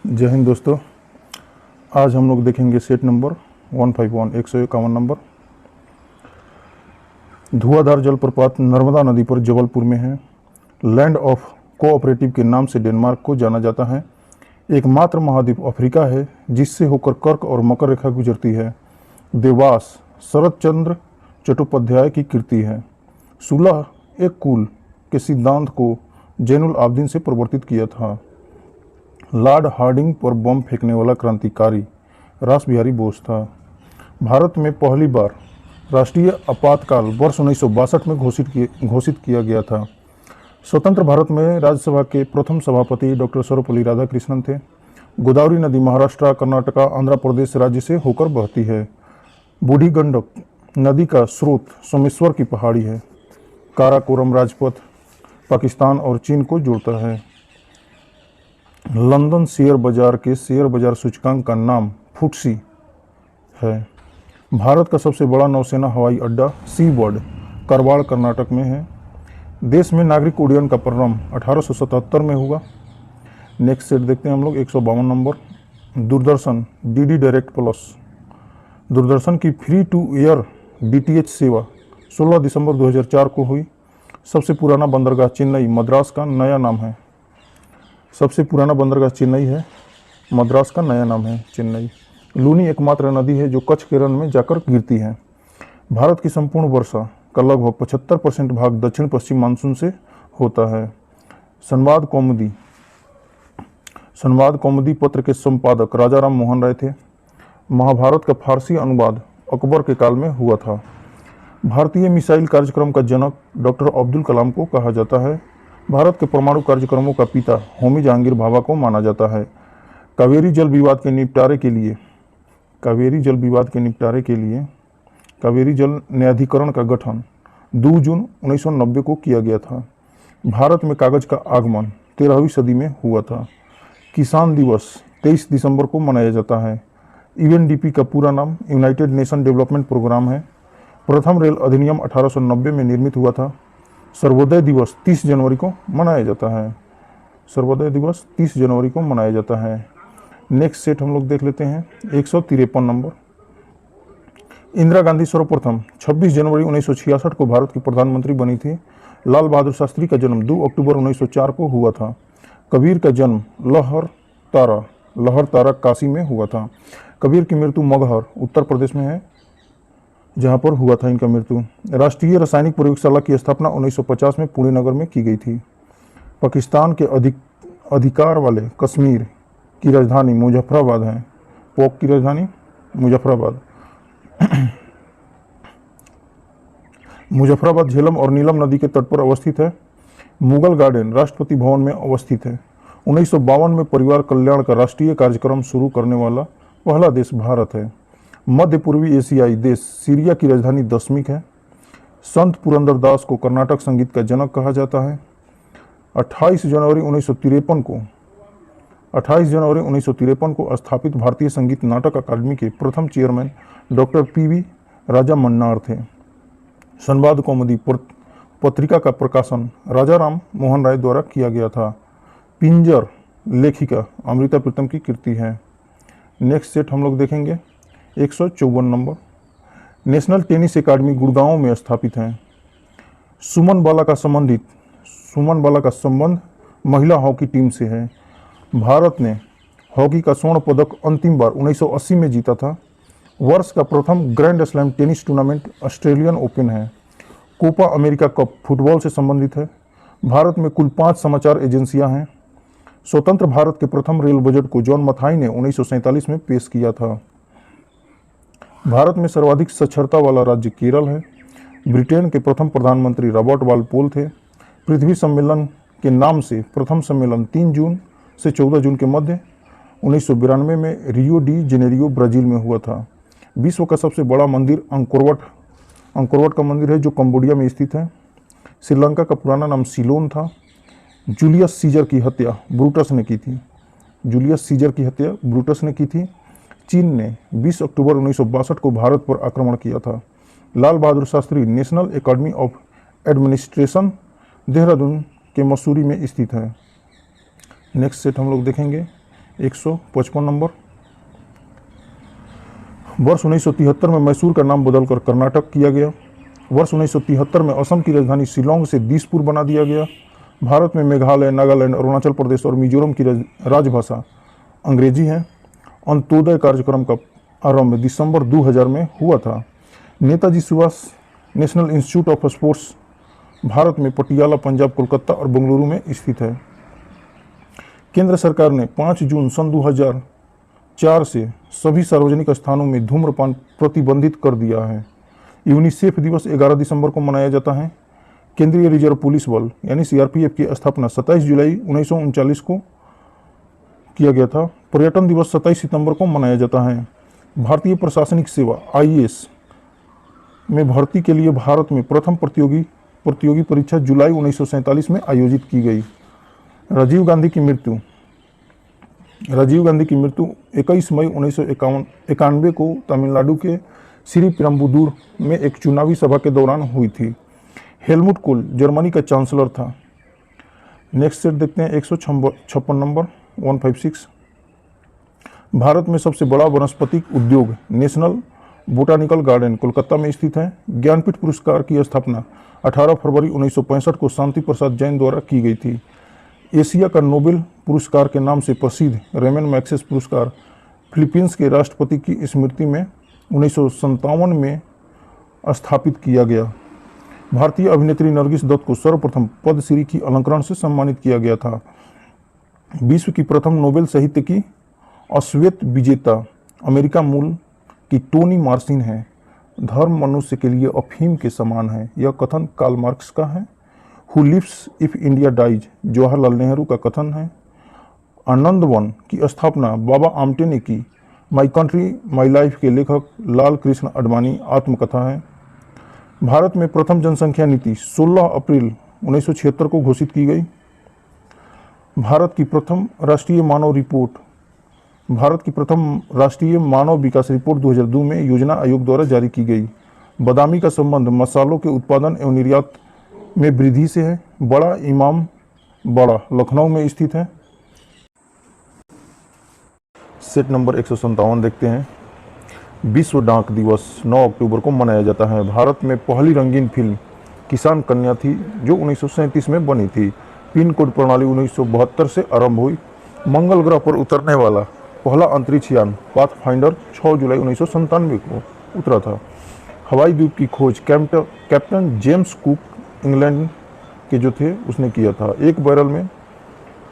जय हिंद दोस्तों। आज हम लोग देखेंगे सेट नंबर 151 151 नंबर। धुआंधार जलप्रपात नर्मदा नदी पर जबलपुर में है। लैंड ऑफ कोऑपरेटिव के नाम से डेनमार्क को जाना जाता है। एकमात्र महाद्वीप अफ्रीका है जिससे होकर कर्क और मकर रेखा गुजरती है। देवास शरद चंद्र चट्टोपाध्याय की कृति है। सुलह एक कुल के सिद्धांत को जैनुल आबदीन से प्रवर्तित किया था। लॉर्ड हार्डिंग पर बम फेंकने वाला क्रांतिकारी रासबिहारी बोस था। भारत में पहली बार राष्ट्रीय आपातकाल वर्ष 1962 में घोषित किया गया था। स्वतंत्र भारत में राज्यसभा के प्रथम सभापति डॉक्टर सर्वपल्ली राधाकृष्णन थे। गोदावरी नदी महाराष्ट्र, कर्नाटक, आंध्र प्रदेश राज्य से होकर बहती है। बूढ़ी गंडक नदी का स्रोत सोमेश्वर की पहाड़ी है। काराकोरम राजपथ पाकिस्तान और चीन को जोड़ता है। लंदन शेयर बाजार के शेयर बाजार सूचकांक का नाम फुटसी है। भारत का सबसे बड़ा नौसेना हवाई अड्डा सी बर्ड करवाड़ कर्नाटक में है। देश में नागरिक उड्डयन का प्रारंभ 1877 में हुआ। नेक्स्ट सेट देखते हैं हम लोग 152 number. Doordarshan DD direct plus Doordarshan की फ्री टू एयर डीटीएच सेवा 16 दिसंबर 2004 को हुई। सबसे पुराना बंदरगाह चेन्नई मद्रास का नया नाम है। सबसे पुराना बंदरगाह चेन्नई है, मद्रास का नया नाम है चेन्नई। लूनी एकमात्र नदी है जो कच्छ के रण में जाकर गिरती है। भारत की संपूर्ण वर्षा का लगभग 75% भाग दक्षिण पश्चिम मानसून से होता है। संवाद कौमुदी पत्र के संपादक राजा राम मोहन राय थे। महाभारत का फारसी अनुवाद अकबर के काल में हुआ था। भारतीय मिसाइल कार्यक्रम का जनक डॉक्टर अब्दुल कलाम को कहा जाता है। भारत के परमाणु कार्यक्रमों का पिता होमी जहांगीर भाभा को माना जाता है। कावेरी जल विवाद के निपटारे के लिए कावेरी जल न्यायाधिकरण का गठन 2 जून 1990 को किया गया था। भारत में कागज का आगमन 13वीं सदी में हुआ था। किसान दिवस 23 दिसंबर को मनाया जाता है। यूएनडीपी का पूरा नाम यूनाइटेड नेशन डेवलपमेंट प्रोग्राम है। प्रथम रेल अधिनियम 1890 में निर्मित हुआ था। सर्वोदय दिवस 30 जनवरी को मनाया जाता है। नेक्स्ट सेट हम लोग देख लेते हैं 153 नंबर। इंदिरा गांधी सर्वप्रथम 26 जनवरी 1966 को भारत की प्रधानमंत्री बनी थी। लाल बहादुर शास्त्री का जन्म 2 अक्टूबर 1904 को हुआ था। कबीर का जन्म लहर तारा काशी में हुआ था। कबीर की मृत्यु मगहर उत्तर प्रदेश में है, जहां पर हुआ था इनका मृत्यु। राष्ट्रीय रासायनिक प्रयोगशाला की स्थापना 1950 में पुणे नगर में की गई थी। पाकिस्तान के अधिकार वाले कश्मीर की राजधानी मुजफ्फराबाद है। पोक की राजधानी मुजफ्फराबाद। मुजफ्फराबाद झेलम और नीलम नदी के तट पर अवस्थित है। मुगल गार्डन राष्ट्रपति भवन में अवस्थित है। 1952 में परिवार कल्याण का राष्ट्रीय कार्यक्रम शुरू करने वाला पहला देश भारत है। मध्य पूर्वी एशियाई देश सीरिया की राजधानी दशमिक है। संत पुरंदरदास को कर्नाटक संगीत का जनक कहा जाता है। 28 जनवरी 1953 को स्थापित भारतीय संगीत नाटक अकादमी के प्रथम चेयरमैन डॉक्टर पीवी राजा मन्नार थे। संवाद कौमुदी पत्रिका का प्रकाशन राजा राम मोहन राय द्वारा किया गया था। पिंजर लेखिका अमृता प्रीतम की कृति है। नेक्स्ट सेट हम लोग देखेंगे 154 number. National tennis academy Gurgaon में स्थापित है। सुमन बाला का संबंध महिला हॉकी टीम से है। भारत ने हॉकी का स्वर्ण पदक अंतिम बार 1980 में जीता था। वर्ष का प्रथम grand slam tennis tournament Australian open है। कोपा अमेरिका कप फुटबॉल से संबंधित है। भारत में कुल 5 समाचार एजेंसियां हैं। स्वतंत्र भारत के प्रथम रेल बजट को जॉन मथाई ने 1947 में पेश किया था। भारत में सर्वाधिक साक्षरता वाला राज्य केरल है। ब्रिटेन के प्रथम प्रधानमंत्री रॉबर्ट वालपोल थे। पृथ्वी सम्मेलन के नाम से प्रथम सम्मेलन 3 जून से 14 जून के मध्य 1992 में रियो डी जेनेरियो ब्राजील में हुआ था। विश्व का सबसे बड़ा मंदिर अंकोरवट का मंदिर है जो कंबोडिया में स्थित है। श्रीलंका का पुराना नाम सिलोन था। जूलियस सीजर की हत्या ब्रूटस ने की थी। चीन ने 20 अक्टूबर 1962 को भारत पर आक्रमण किया था। Lal Bahadur Shastri National Academy of Administration Dehradun के मसूरी में स्थित है। नेक्स्ट सेट हम लोग देखेंगे 155 नंबर। वर्ष 1973 में मैसूर का नाम बदलकर कर्नाटक किया गया। वर्ष 1973 में असम की राजधानी शिलोंग से दिसपुर बना दिया गया। भारत में मेघालय, नागालैंड, अरुणाचल प्रदेश और मिजोरम की राजभाषा अंग्रेजी है। अंत्योदय कार्यक्रम का आरंभ दिसंबर 2000 में हुआ था। Netaji Subhash national institute of sports Bharat में पटियाला, पंजाब, कोलकाता और बेंगलुरु में स्थित है। केंद्र सरकार ने 5 जून सन 2004 से सभी सार्वजनिक स्थानों में धूम्रपान प्रतिबंधित कर दिया है। यूनिसेफ दिवस 11 दिसंबर को मनाया जाता है। केंद्रीय रिजर्व पुलिस बल यानी सीआरपीएफ की स्थापना 27 जुलाई 1939 को किया गया था। पर्यटन दिवस 27 सितंबर को मनाया जाता है। भारतीय प्रशासनिक सेवा आईएएस में भर्ती के लिए भारत में प्रथम प्रतियोगी परीक्षा जुलाई 1947 में आयोजित की गई। राजीव गांधी की मृत्यु 21 मई 1991 को तमिलनाडु के श्री पेरम्बदूर में एक चुनावी सभा के दौरान हुई थी। हेलमुट कोल जर्मनी का चांसलर था। नेक्स्ट सेट देखते हैं 156 नंबर 156। भारत में सबसे बड़ा वनस्पतिक उद्योग नेशनल बोटानिकल गार्डन कोलकाता में स्थित है। ज्ञानपीठ पुरस्कार की स्थापना 18 फरवरी 1965 को शांति प्रसाद जैन द्वारा की गई थी। एशिया का नोबेल पुरस्कार के नाम से प्रसिद्ध रेमन मैग्सेस पुरस्कार फिलीपींस के राष्ट्रपति की स्मृति में 1957 में स्थापित किया गया। भारतीय अभिनेत्री नरगिस दत्त को सर्वप्रथम पद्मश्री की अलंकरण से सम्मानित किया गया था। विश्व की प्रथम नोबेल साहित्य की अश्वेत विजेता अमेरिका मूल की टोनी मार्सिन है। धर्म मनुष्य के लिए अफीम के समान है, यह कथन कार्ल मार्क्स का है। Who lives if India dies Jawaharlal Nehru का कथन है। आनंद वन की स्थापना बाबा आमटे ने की। माई कंट्री माई लाइफ के लेखक लाल कृष्ण आडवाणी आत्मकथा है। भारत में प्रथम जनसंख्या नीति 16 अप्रैल 1976 को घोषित की गई। भारत की प्रथम राष्ट्रीय मानव विकास रिपोर्ट 2002 में योजना आयोग द्वारा जारी की गई। बदामी का संबंध मसालों के उत्पादन एवं निर्यात में वृद्धि से है। बड़ा इमाम बाड़ा लखनऊ में स्थित है। सेट नंबर 157 देखते हैं। विश्व डाक दिवस 9 अक्टूबर को मनाया जाता है। भारत में पहली रंगीन फिल्म किसान कन्या थी जो 1937 में बनी थी। पिन कोड प्रणाली 1972 से आरंभ हुई। मंगल ग्रह पर उतरने वाला पहला अंतरिक्ष यान पाथफाइंडर 6 जुलाई 1997 को उतरा था। हवाई द्वीप की खोज कैप्टन जेम्स कुक इंग्लैंड के जो थे उसने किया था। एक बैरल में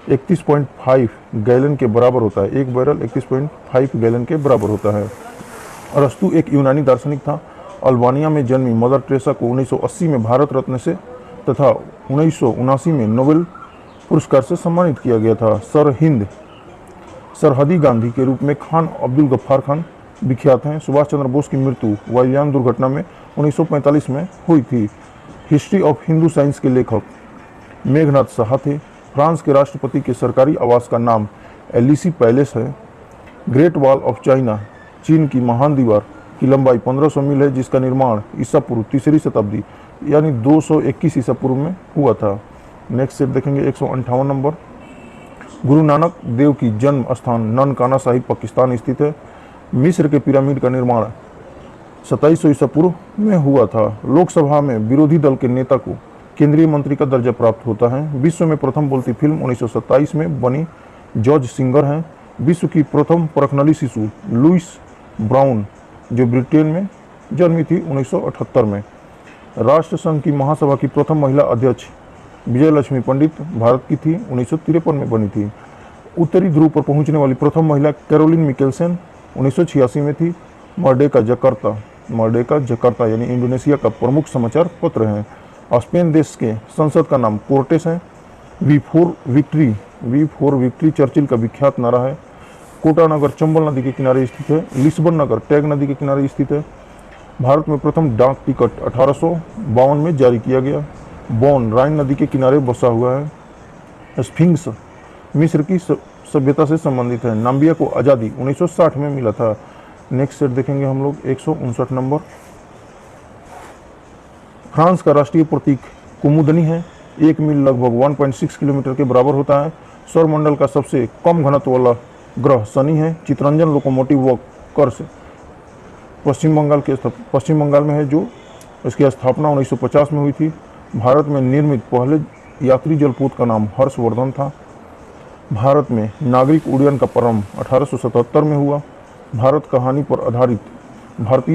31.5 गैलन के बराबर होता है। एक बैरल 31.5 गैलन के बराबर होता है। अरस्तु एक यूनानी दार्शनिक था। अल्बानिया में जन्मी मदर टेरेसा को 1980 में भारत रत्न से तथा 1979 में नोबेल पुरस्कार से सम्मानित किया गया था। सरहदी गांधी के रूप में खान अब्दुल गफ्फार खान विख्यात हैं। सुभाष चंद्र बोस की मृत्यु वायुयान दुर्घटना में 1945 में हुई थी। हिस्ट्री ऑफ हिंदू साइंस के लेखक मेघनाथ साहा थे। फ्रांस के राष्ट्रपति के सरकारी आवास का नाम एलिसी पैलेस है। ग्रेट वॉल ऑफ चाइना चीन की महान दीवार की लंबाई 1500 मील है, जिसका निर्माण ईसा पूर्व 3री शताब्दी यानी 221 ईसा पूर्व में हुआ था। नेक्स्ट सेट देखेंगे 158 नंबर। गुरु नानक देव की जन्म स्थान ननकाना साहिब पाकिस्तान स्थित है। मिस्र के पिरामिड का निर्माण 2700 ईसा पूर्व में हुआ था। लोकसभा में विरोधी दल के नेता को केंद्रीय मंत्री का दर्जा प्राप्त होता है। विश्व में प्रथम बोलती फिल्म 1927 में बनी जॉर्ज सिंगर हैं। विश्व की प्रथम परखनली शिशु लुइस ब्राउन जो ब्रिटेन में जन्मी थी 1978 में। राष्ट्रसंघ की महासभा की प्रथम महिला अध्यक्ष विजयलक्ष्मी पंडित भारत की थी, 1953 में बनी थी। उत्तरी ध्रुव पर पहुंचने वाली प्रथम महिला कैरोलिन मिकेल्सन 1986 में थी। मर्डेका जकार्ता यानी इंडोनेशिया का प्रमुख समाचार पत्र है। स्पेन देश के संसद का नाम कोर्टेस है। वी फोर विक्ट्री चर्चिल का विख्यात नारा है। कोटा नगर चंबल नदी के किनारे स्थित है। लिस्बन नगर टैग नदी के किनारे स्थित है। भारत में प्रथम डाक टिकट 1852 में जारी किया गया। बॉन राइन नदी के किनारे बसा हुआ है। स्फिंक्स मिस्र की सभ्यता से संबंधित है। नाम्बिया को आज़ादी 1960 में मिला था। नेक्स्ट सेट देखेंगे हम लोग 159 नंबर। फ्रांस का राष्ट्रीय प्रतीक कुमुदनी है। 1 मील लगभग 1.6 किलोमीटर के बराबर होता है। सौरमंडल का सबसे कम घनत्व वाला ग्रह शनि है। चितरंजन लोकोमोटिव वर्क्स पश्चिम बंगाल में है, जो इसकी स्थापना 1950 में हुई थी। भारत में निर्मित पहले यात्री जलपोत का नाम हर्षवर्धन था। भारत में नागरिक उड्डयन का प्रारंभ 1877 में हुआ। भारतीय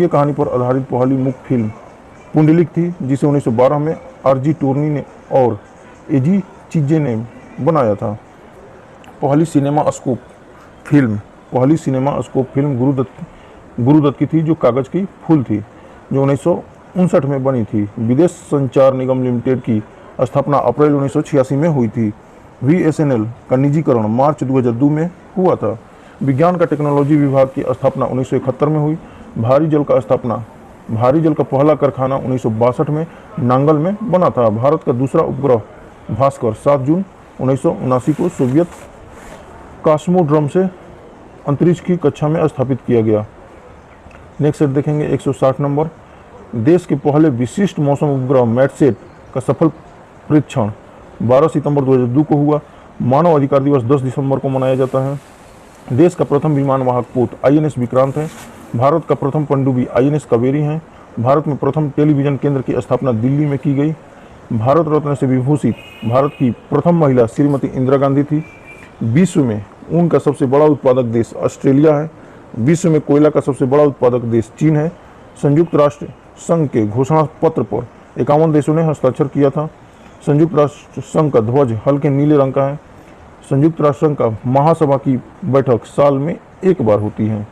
कहानी पर आधारित पहली मुख्य फिल्म पुंडलिक थी, जिसे 1912 में आरजी टोर्नी ने और एजी चिज्जे ने बनाया था। पहली सिनेमास्कोप फिल्म गुरुदत्त की थी, जो कागज की फूल थी, जो 1959 में बनी थी। विदेश संचार निगम लिमिटेड की स्थापना अप्रैल 1986 में हुई थी। VSNL का निजीकरण मार्च 2002 में हुआ था। विज्ञान का टेक्नोलॉजी विभाग की स्थापना 1971 में हुई। भारी जल का पहला कारखाना 1962 में नांगल में बना था। भारत का दूसरा उपग्रह भास्कर 7 जून 1979 को सोवियत कॉस्मोड्रोम से अंतरिक्ष की कक्षा में स्थापित किया गया। नेक्स्ट सेट देखेंगे 160 नंबर। देश के पहले विशिष्ट मौसम उपग्रह मैटसेट का सफल परीक्षण 12 सितंबर 2002 को हुआ। मानव अधिकार दिवस 10 दिसंबर को मनाया जाता है। देश का प्रथम विमान वाहक पोत INS विक्रांत है। भारत का प्रथम पनडुब्बी INS कावेरी है। भारत में प्रथम टेलीविजन केंद्र की स्थापना दिल्ली में की गई। भारत रत्न से विभूषित भारत की प्रथम महिला श्रीमती इंदिरा गांधी थी। विश्व में ऊन का सबसे बड़ा उत्पादक देश ऑस्ट्रेलिया है। विश्व में कोयला का सबसे बड़ा उत्पादक देश चीन है। संयुक्त राष्ट्र संघ के घोषणा पत्र पर 51 देशों ने हस्ताक्षर किया था। संयुक्त राष्ट्र संघ का ध्वज हल्के नीले रंग का है। संयुक्त राष्ट्र संघ का महासभा की बैठक साल में एक बार होती है।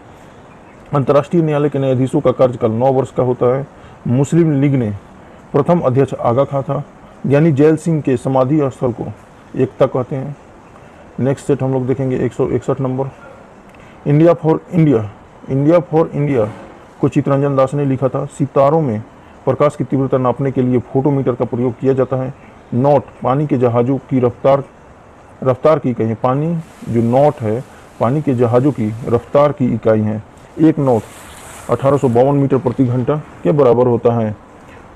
अंतर्राष्ट्रीय न्यायालय के न्यायाधीशों का कार्यकाल 9 वर्ष का होता है। मुस्लिम लीग ने प्रथम अध्यक्ष आगा खां था। यानी जैल सिंह के समाधि स्थल को एकता कहते हैं। नेक्स्ट सेट हम लोग देखेंगे 161 नंबर। इंडिया फॉर इंडिया को चितरंजन दास ने लिखा था। सितारों में प्रकाश की तीव्रता नापने के लिए फोटोमीटर का प्रयोग किया जाता है। नॉट पानी के जहाज़ों की रफ्तार की इकाई है। पानी जो नॉट है, पानी के जहाज़ों की रफ्तार की इकाई है। एक नॉट 1852 मीटर प्रति घंटा के बराबर होता है।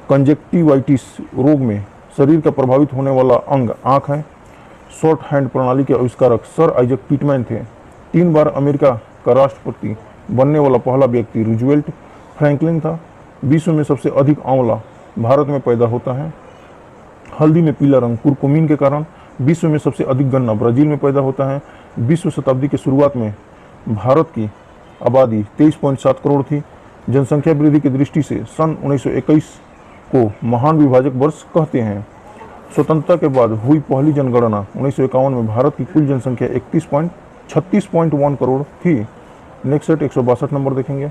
कंजक्टिवाइटिस रोग में शरीर का प्रभावित होने वाला अंग आँख है। शॉर्ट हैंड प्रणाली के आविष्कारक सर आइजक पिटमैन थे। 3 बार अमेरिका का राष्ट्रपति बनने वाला पहला व्यक्ति रूजवेल्ट फ्रैंकलिन था। विश्व में सबसे अधिक आंवला भारत में पैदा होता है। हल्दी में पीला रंग कुरकुमीन के कारण। विश्व में सबसे अधिक गन्ना ब्राजील में पैदा होता है। विश्व शताब्दी के शुरुआत में भारत की आबादी 23.7 करोड़ थी। जनसंख्या वृद्धि की दृष्टि से सन 1921 को महान विभाजक वर्ष कहते हैं। स्वतंत्रता के बाद हुई पहली जनगणना 1951 में भारत की कुल जनसंख्या 36.1 करोड़ थी। नेक्स्ट सेट 162 नंबर देखेंगे।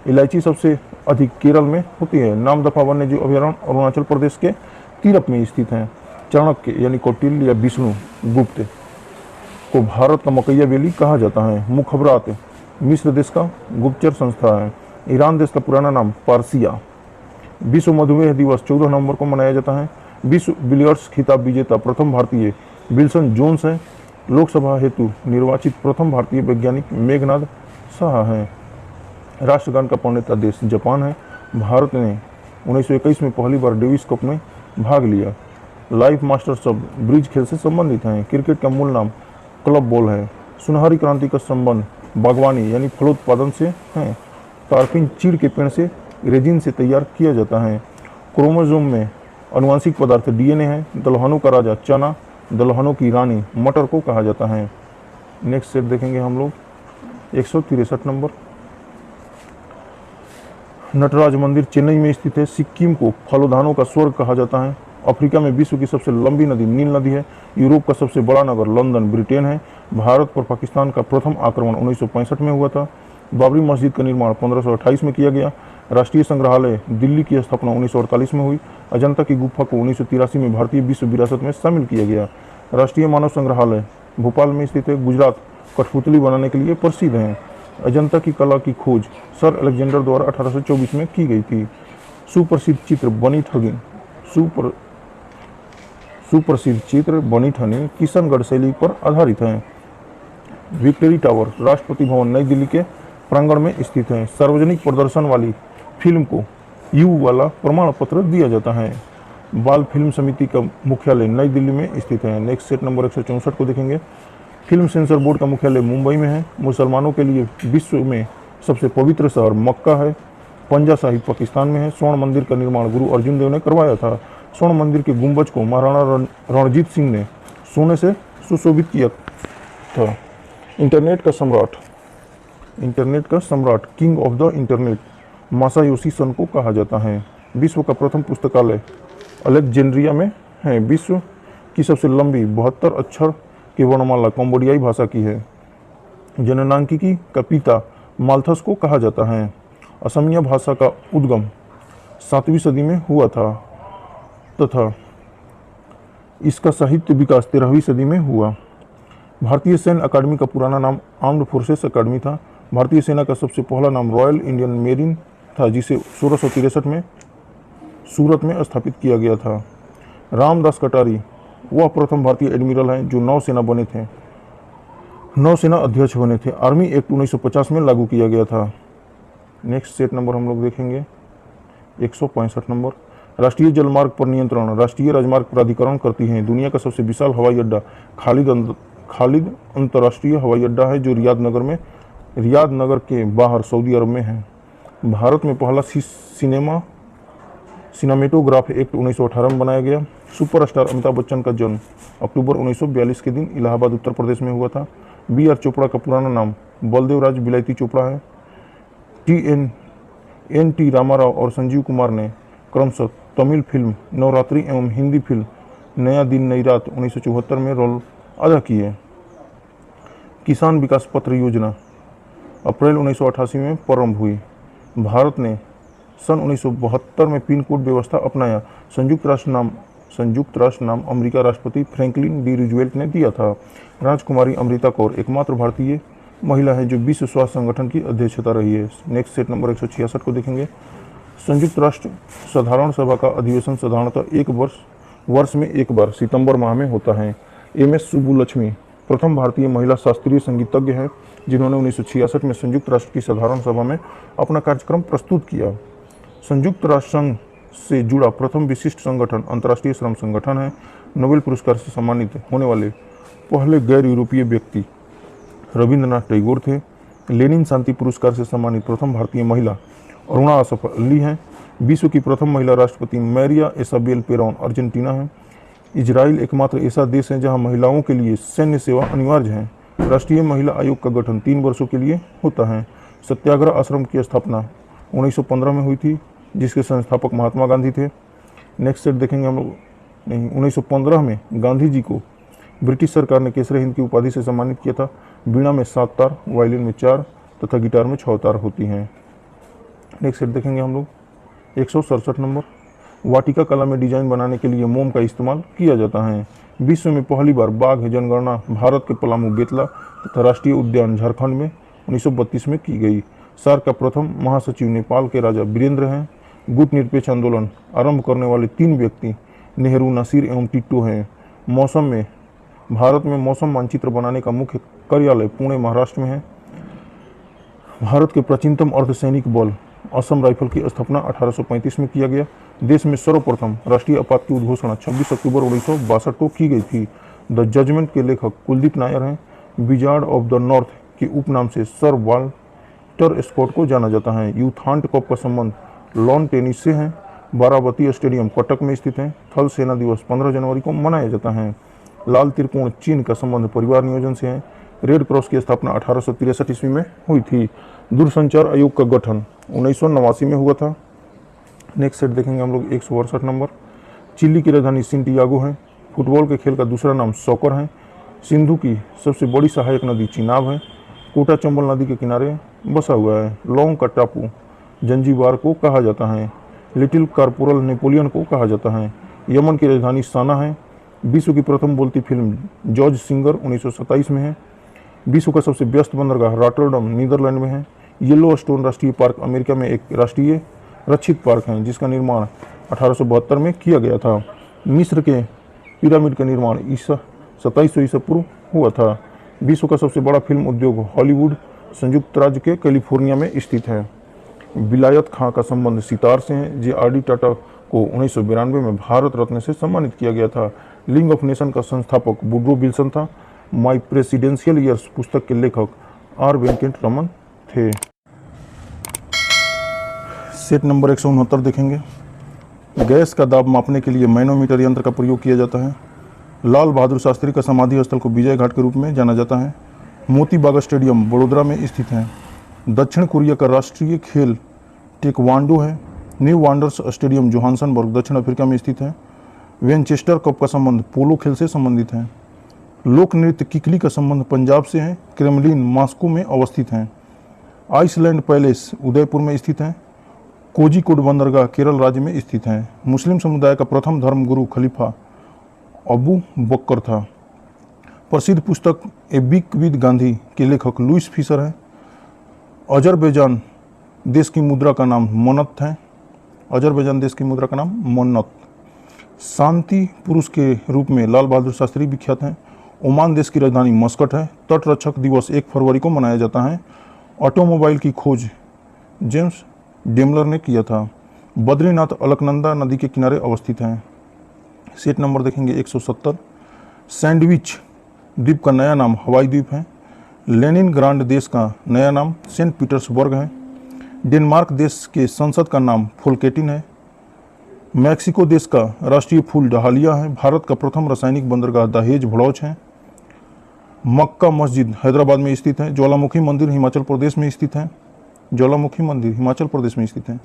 इलायची सबसे अधिक केरल में होती है। नामदफा वन्यजीव अभयारण्य अरुणाचल प्रदेश के तीरप में स्थित हैं। चाणक्य यानी कौटिल्य या विष्णु गुप्त को भारत का मकैया वैली कहा जाता है। मुखबरात मिस्र देश का गुप्तचर संस्था है। ईरान देश का पुराना नाम पारसिया। विश्व मधुमेह दिवस 14 नवंबर को मनाया जाता है। विश्व बिलियर्ड्स खिताब विजेता प्रथम भारतीय विल्सन जोन्स है। लोकसभा हेतु निर्वाचित प्रथम भारतीय वैज्ञानिक मेघनाद शाह हैं। राष्ट्रगान का प्रणेता देश जापान है। भारत ने 1921 में पहली बार डेविस कप में भाग लिया। लाइफ मास्टर शब्द ब्रिज खेल से संबंधित हैं। क्रिकेट का मूल नाम क्लब बॉल है। सुनहरी क्रांति का संबंध बागवानी यानी फलोत्पादन से है। तारपीन चीड़ के पेड़ से रेजिन से तैयार किया जाता है। क्रोमोसोम में आनुवंशिक पदार्थ DNA है। दलहनों का राजा चना, दलहनों की रानी मटर को कहा जाता है। नेक्स्ट सेट देखेंगे हम लोग 163 नंबर। नटराज मंदिर चेन्नई में स्थित है। सिक्किम को फलोधानों का स्वर्ग कहा जाता है। अफ्रीका में विश्व की सबसे लंबी नदी नील नदी है। यूरोप का सबसे बड़ा नगर लंदन ब्रिटेन है। भारत पर पाकिस्तान का प्रथम आक्रमण 1965 में हुआ था। बाबरी मस्जिद का निर्माण 1528 में किया गया। राष्ट्रीय संग्रहालय दिल्ली की स्थापना 1948 में हुई। अजंता की गुफा को 1983 में भारतीय विश्व विरासत में शामिल किया गया। राष्ट्रीय मानव संग्रहालय भोपाल में स्थित है। गुजरात कठपुतली बनाने के लिए प्रसिद्ध है। अजंता की कला की खोज सर अलेक्जेंडर द्वारा 1824 में की गई थी। सुप्रसिद्ध चित्र बनी ठनी किशनगढ़ शैली पर आधारित है। विक्टोरी टावर राष्ट्रपति भवन नई दिल्ली के प्रांगण में स्थित है। सार्वजनिक प्रदर्शन वाली फिल्म को यू वाला प्रमाण पत्र दिया जाता है। बाल फिल्म समिति का मुख्यालय नई दिल्ली में स्थित है। नेक्स्ट सेट नंबर 164 को देखेंगे। फिल्म सेंसर बोर्ड का मुख्यालय मुंबई में है। मुसलमानों के लिए विश्व में सबसे पवित्र शहर मक्का है। पंजा साहिब पाकिस्तान में है। स्वर्ण मंदिर का निर्माण गुरु अर्जुन देव ने करवाया था। स्वर्ण मंदिर के गुंबज को महाराणा रणजीत सिंह ने सोने से सुशोभित किया था। इंटरनेट का सम्राट king of the internet Masayoshi Son को कहा जाता है। विश्व का प्रथम पुस्तकालय अलेक्जेंड्रिया में है। विश्व की सबसे लंबी 72 अक्षर की वर्णमाला कंबोडियाई भाषा की है। जननांकिकी का पिता माल्थस को कहा जाता है। असमिया भाषा का उद्गम 7वीं सदी में हुआ था तथा इसका साहित्य विकास 13वीं सदी में हुआ। भारतीय सैन्य अकादमी का पुराना नाम आर्म्ड फोर्सेस अकादमी था। भारतीय सेना का सबसे पहला नाम रॉयल इंडियन मेरिन था, जिसे 1663 में सूरत में स्थापित किया गया था। रामदास कटारी वह प्रथम भारतीय एडमिरल हैं जो नौसेना अध्यक्ष बने थे। आर्मी एक्ट 1950 में लागू किया गया था। नेक्स्ट सेट नंबर हम लोग देखेंगे 165 नंबर। राष्ट्रीय जलमार्ग पर नियंत्रण राष्ट्रीय राजमार्ग प्राधिकरण करती है। दुनिया का सबसे विशाल हवाई अड्डा खालिद अंतर्राष्ट्रीय हवाई अड्डा है, जो रियाद नगर के बाहर सऊदी अरब में है। भारत में पहला सिनेमेटोग्राफ एक्ट 1918 में बनाया गया। सुपरस्टार अमिताभ बच्चन का जन्म अक्टूबर 1942 के दिन इलाहाबाद उत्तर प्रदेश में हुआ था। बी आर चोपड़ा का पुराना नाम बलदेव राज बिलायती चोपड़ा है। एन टी रामाराव और संजीव कुमार ने क्रमशः तमिल फिल्म नवरात्रि एवं हिंदी फिल्म नया दिन नई रात 1974 में रोल अदा किए। किसान विकास पत्र योजना अप्रैल 1988 में प्रारंभ हुई। भारत ने सन 1972 में पिन कोड व्यवस्था अपनाया। संयुक्त राष्ट्र नाम अमेरिका राष्ट्रपति फ्रैंकलिन डी रूजवेल्ट ने दिया था। राजकुमारी अमृता कौर एकमात्र भारतीय महिला है जो विश्व स्वास्थ्य संगठन की अध्यक्षता रही है। नेक्स्ट सेट नंबर 166 को देखेंगे। संयुक्त राष्ट्र साधारण सभा का अधिवेशन साधारणतः एक वर्ष में एक बार सितंबर माह में होता है। MS सुब्बुलक्ष्मी प्रथम भारतीय महिला शास्त्रीय संगीतज्ञ है, जिन्होंने 1966 में संयुक्त राष्ट्र की साधारण सभा में अपना कार्यक्रम प्रस्तुत किया। संयुक्त राष्ट्र संघ से जुड़ा प्रथम विशिष्ट संगठन अंतर्राष्ट्रीय श्रम संगठन है। नोबेल पुरस्कार से सम्मानित होने वाले पहले गैर यूरोपीय व्यक्ति रविंद्रनाथ टैगोर थे। लेनिन शांति पुरस्कार से सम्मानित प्रथम भारतीय महिला अरुणा आसफ अली हैं। विश्व की प्रथम महिला राष्ट्रपति मैरिया इसाबेल पेरॉन अर्जेंटीना है। इजराइल एकमात्र ऐसा देश है जहां महिलाओं के लिए सैन्य सेवा अनिवार्य है। राष्ट्रीय महिला आयोग का गठन 3 वर्षों के लिए होता है। सत्याग्रह आश्रम की स्थापना 1915 में हुई थी, जिसके संस्थापक महात्मा गांधी थे। नेक्स्ट सेट देखेंगे हम लोग। 1915 में गांधी जी को ब्रिटिश सरकार ने केसरी हिंद की उपाधि से सम्मानित किया था। वीणा में 7 तार, वायलिन में 4 तथा गिटार में 6 तार होती हैं। नेक्स्ट सेट देखेंगे हम लोग 167 नंबर। वाटिका कला में डिजाइन बनाने के लिए मोम का इस्तेमाल किया जाता है। विश्व में पहली बार बाघ जनगणना भारत के पलामू, बेतला तथा राष्ट्रीय उद्यान झारखंड में 1932 में की गई। सार्क का प्रथम महासचिव नेपाल के राजा वीरेंद्र हैं। गुट निरपेक्ष आंदोलन आरंभ करने वाले 3 व्यक्ति नेहरू, नासिर एवं टिट्टो हैं। मौसम में भारत में मौसम मानचित्र बनाने का मुख्य कार्यालय पुणे, महाराष्ट्र में है। भारत के प्राचीनतम अर्धसैनिक बल असम राइफल की स्थापना 1835 में किया गया। देश में सर्वप्रथम राष्ट्रीय आपात की उद्घोषणा 26 अक्टूबर 1962 को की गई थी। द जजमेंट के लेखक कुलदीप नायर हैं। विजार्ड ऑफ द नॉर्थ के उपनाम से सर वाल्टर स्कॉट को जाना जाता है। यूथांट कप का संबंध लॉन टेनिस से है। बाराबती स्टेडियम कटक में स्थित है। थल सेना दिवस 15 जनवरी को मनाया जाता है। लाल त्रिकोण चीन का संबंध परिवार नियोजन से है। रेड क्रॉस की स्थापना 1863 ईस्वी में हुई थी। दूरसंचार आयोग का गठन 1989 में हुआ था। नेक्स्ट सेट देखेंगे हम लोग 168 नंबर। चिली की राजधानी सेंटियागो है। फुटबॉल के खेल का दूसरा नाम सॉकर है। सिंधु की सबसे बड़ी सहायक नदी चिनाब है। कोटा चंबल नदी के किनारे बसा हुआ है। लौंग का टापू जंजीबार को कहा जाता है। लिटिल कारपोरल नेपोलियन को कहा जाता है। यमन की राजधानी साना है। विश्व की प्रथम बोलती फिल्म जॉर्ज सिंगर 1927 में है। विश्व का सबसे व्यस्त बंदरगाह रॉटरडम नीदरलैंड में है। येलो स्टोन राष्ट्रीय पार्क अमेरिका में एक राष्ट्रीय रक्षित पार्क है, जिसका निर्माण 1872 में किया गया था। मिस्र के पिरामिड का निर्माण 2700 ईसा पूर्व हुआ था। विश्व का सबसे बड़ा फिल्म उद्योग हॉलीवुड संयुक्त राज्य के कैलिफोर्निया में स्थित है। विलायत खां का संबंध सितार से है। JRD टाटा को 1992 में भारत रत्न से सम्मानित किया गया था। लीग ऑफ नेशन का संस्थापक वुड्रो विल्सन था। माई प्रेसिडेंशियल ईयर्स पुस्तक के लेखक आर वेंकट रमन थे। सेट नंबर 169 देखेंगे। गैस का दाब मापने के लिए मैनोमीटर यंत्र का प्रयोग किया जाता है। लाल बहादुर शास्त्री का समाधि स्थल को विजय घाट के रूप में जाना जाता है। मोती बाग स्टेडियम बड़ोदरा में स्थित है। दक्षिण कोरिया का राष्ट्रीय खेल टेक्वांडो है। न्यू वांडर्स स्टेडियम जोहान्सबर्ग दक्षिण अफ्रीका में स्थित है। वेनचेस्टर कप का संबंध पोलो खेल से संबंधित है। लोक नृत्य किकली का संबंध पंजाब से है। क्रेमलिन मॉस्को में अवस्थित है। आइसलैंड पैलेस उदयपुर में स्थित है। कोझिकोड बंदरगाह केरल राज्य में स्थित है। मुस्लिम समुदाय का प्रथम धर्मगुरु खलीफा अबू बकर था। प्रसिद्ध पुस्तक ए वीक विद गांधी के लेखक लुइस फिशर हैं। अजरबैजान देश की मुद्रा का नाम मन्नत है। अजरबैजान देश की मुद्रा का नाम मन्नत। शांति पुरुष के रूप में लाल बहादुर शास्त्री विख्यात हैं। ओमान देश की राजधानी मस्कट है। तटरक्षक दिवस 1 फरवरी को मनाया जाता है। ऑटोमोबाइल की खोज जेम्स डेमलर ने किया था। बद्रीनाथ अलकनंदा नदी के किनारे अवस्थित है। सेट नंबर देखेंगे 170। सैंडविच द्वीप का नया नाम हवाई द्वीप है। लेनिनग्राड देश का नया नाम सेंट पीटर्सबर्ग है। डेनमार्क देश के संसद का नाम फोल्केटिन है। मैक्सिको देश का राष्ट्रीय फूल डहालिया है। भारत का प्रथम रासायनिक बंदरगाह दहेज भड़ौच है। मक्का मस्जिद हैदराबाद में स्थित है। ज्वालामुखी मंदिर हिमाचल प्रदेश में स्थित है। ज्वालामुखी मंदिर हिमाचल प्रदेश में स्थित है।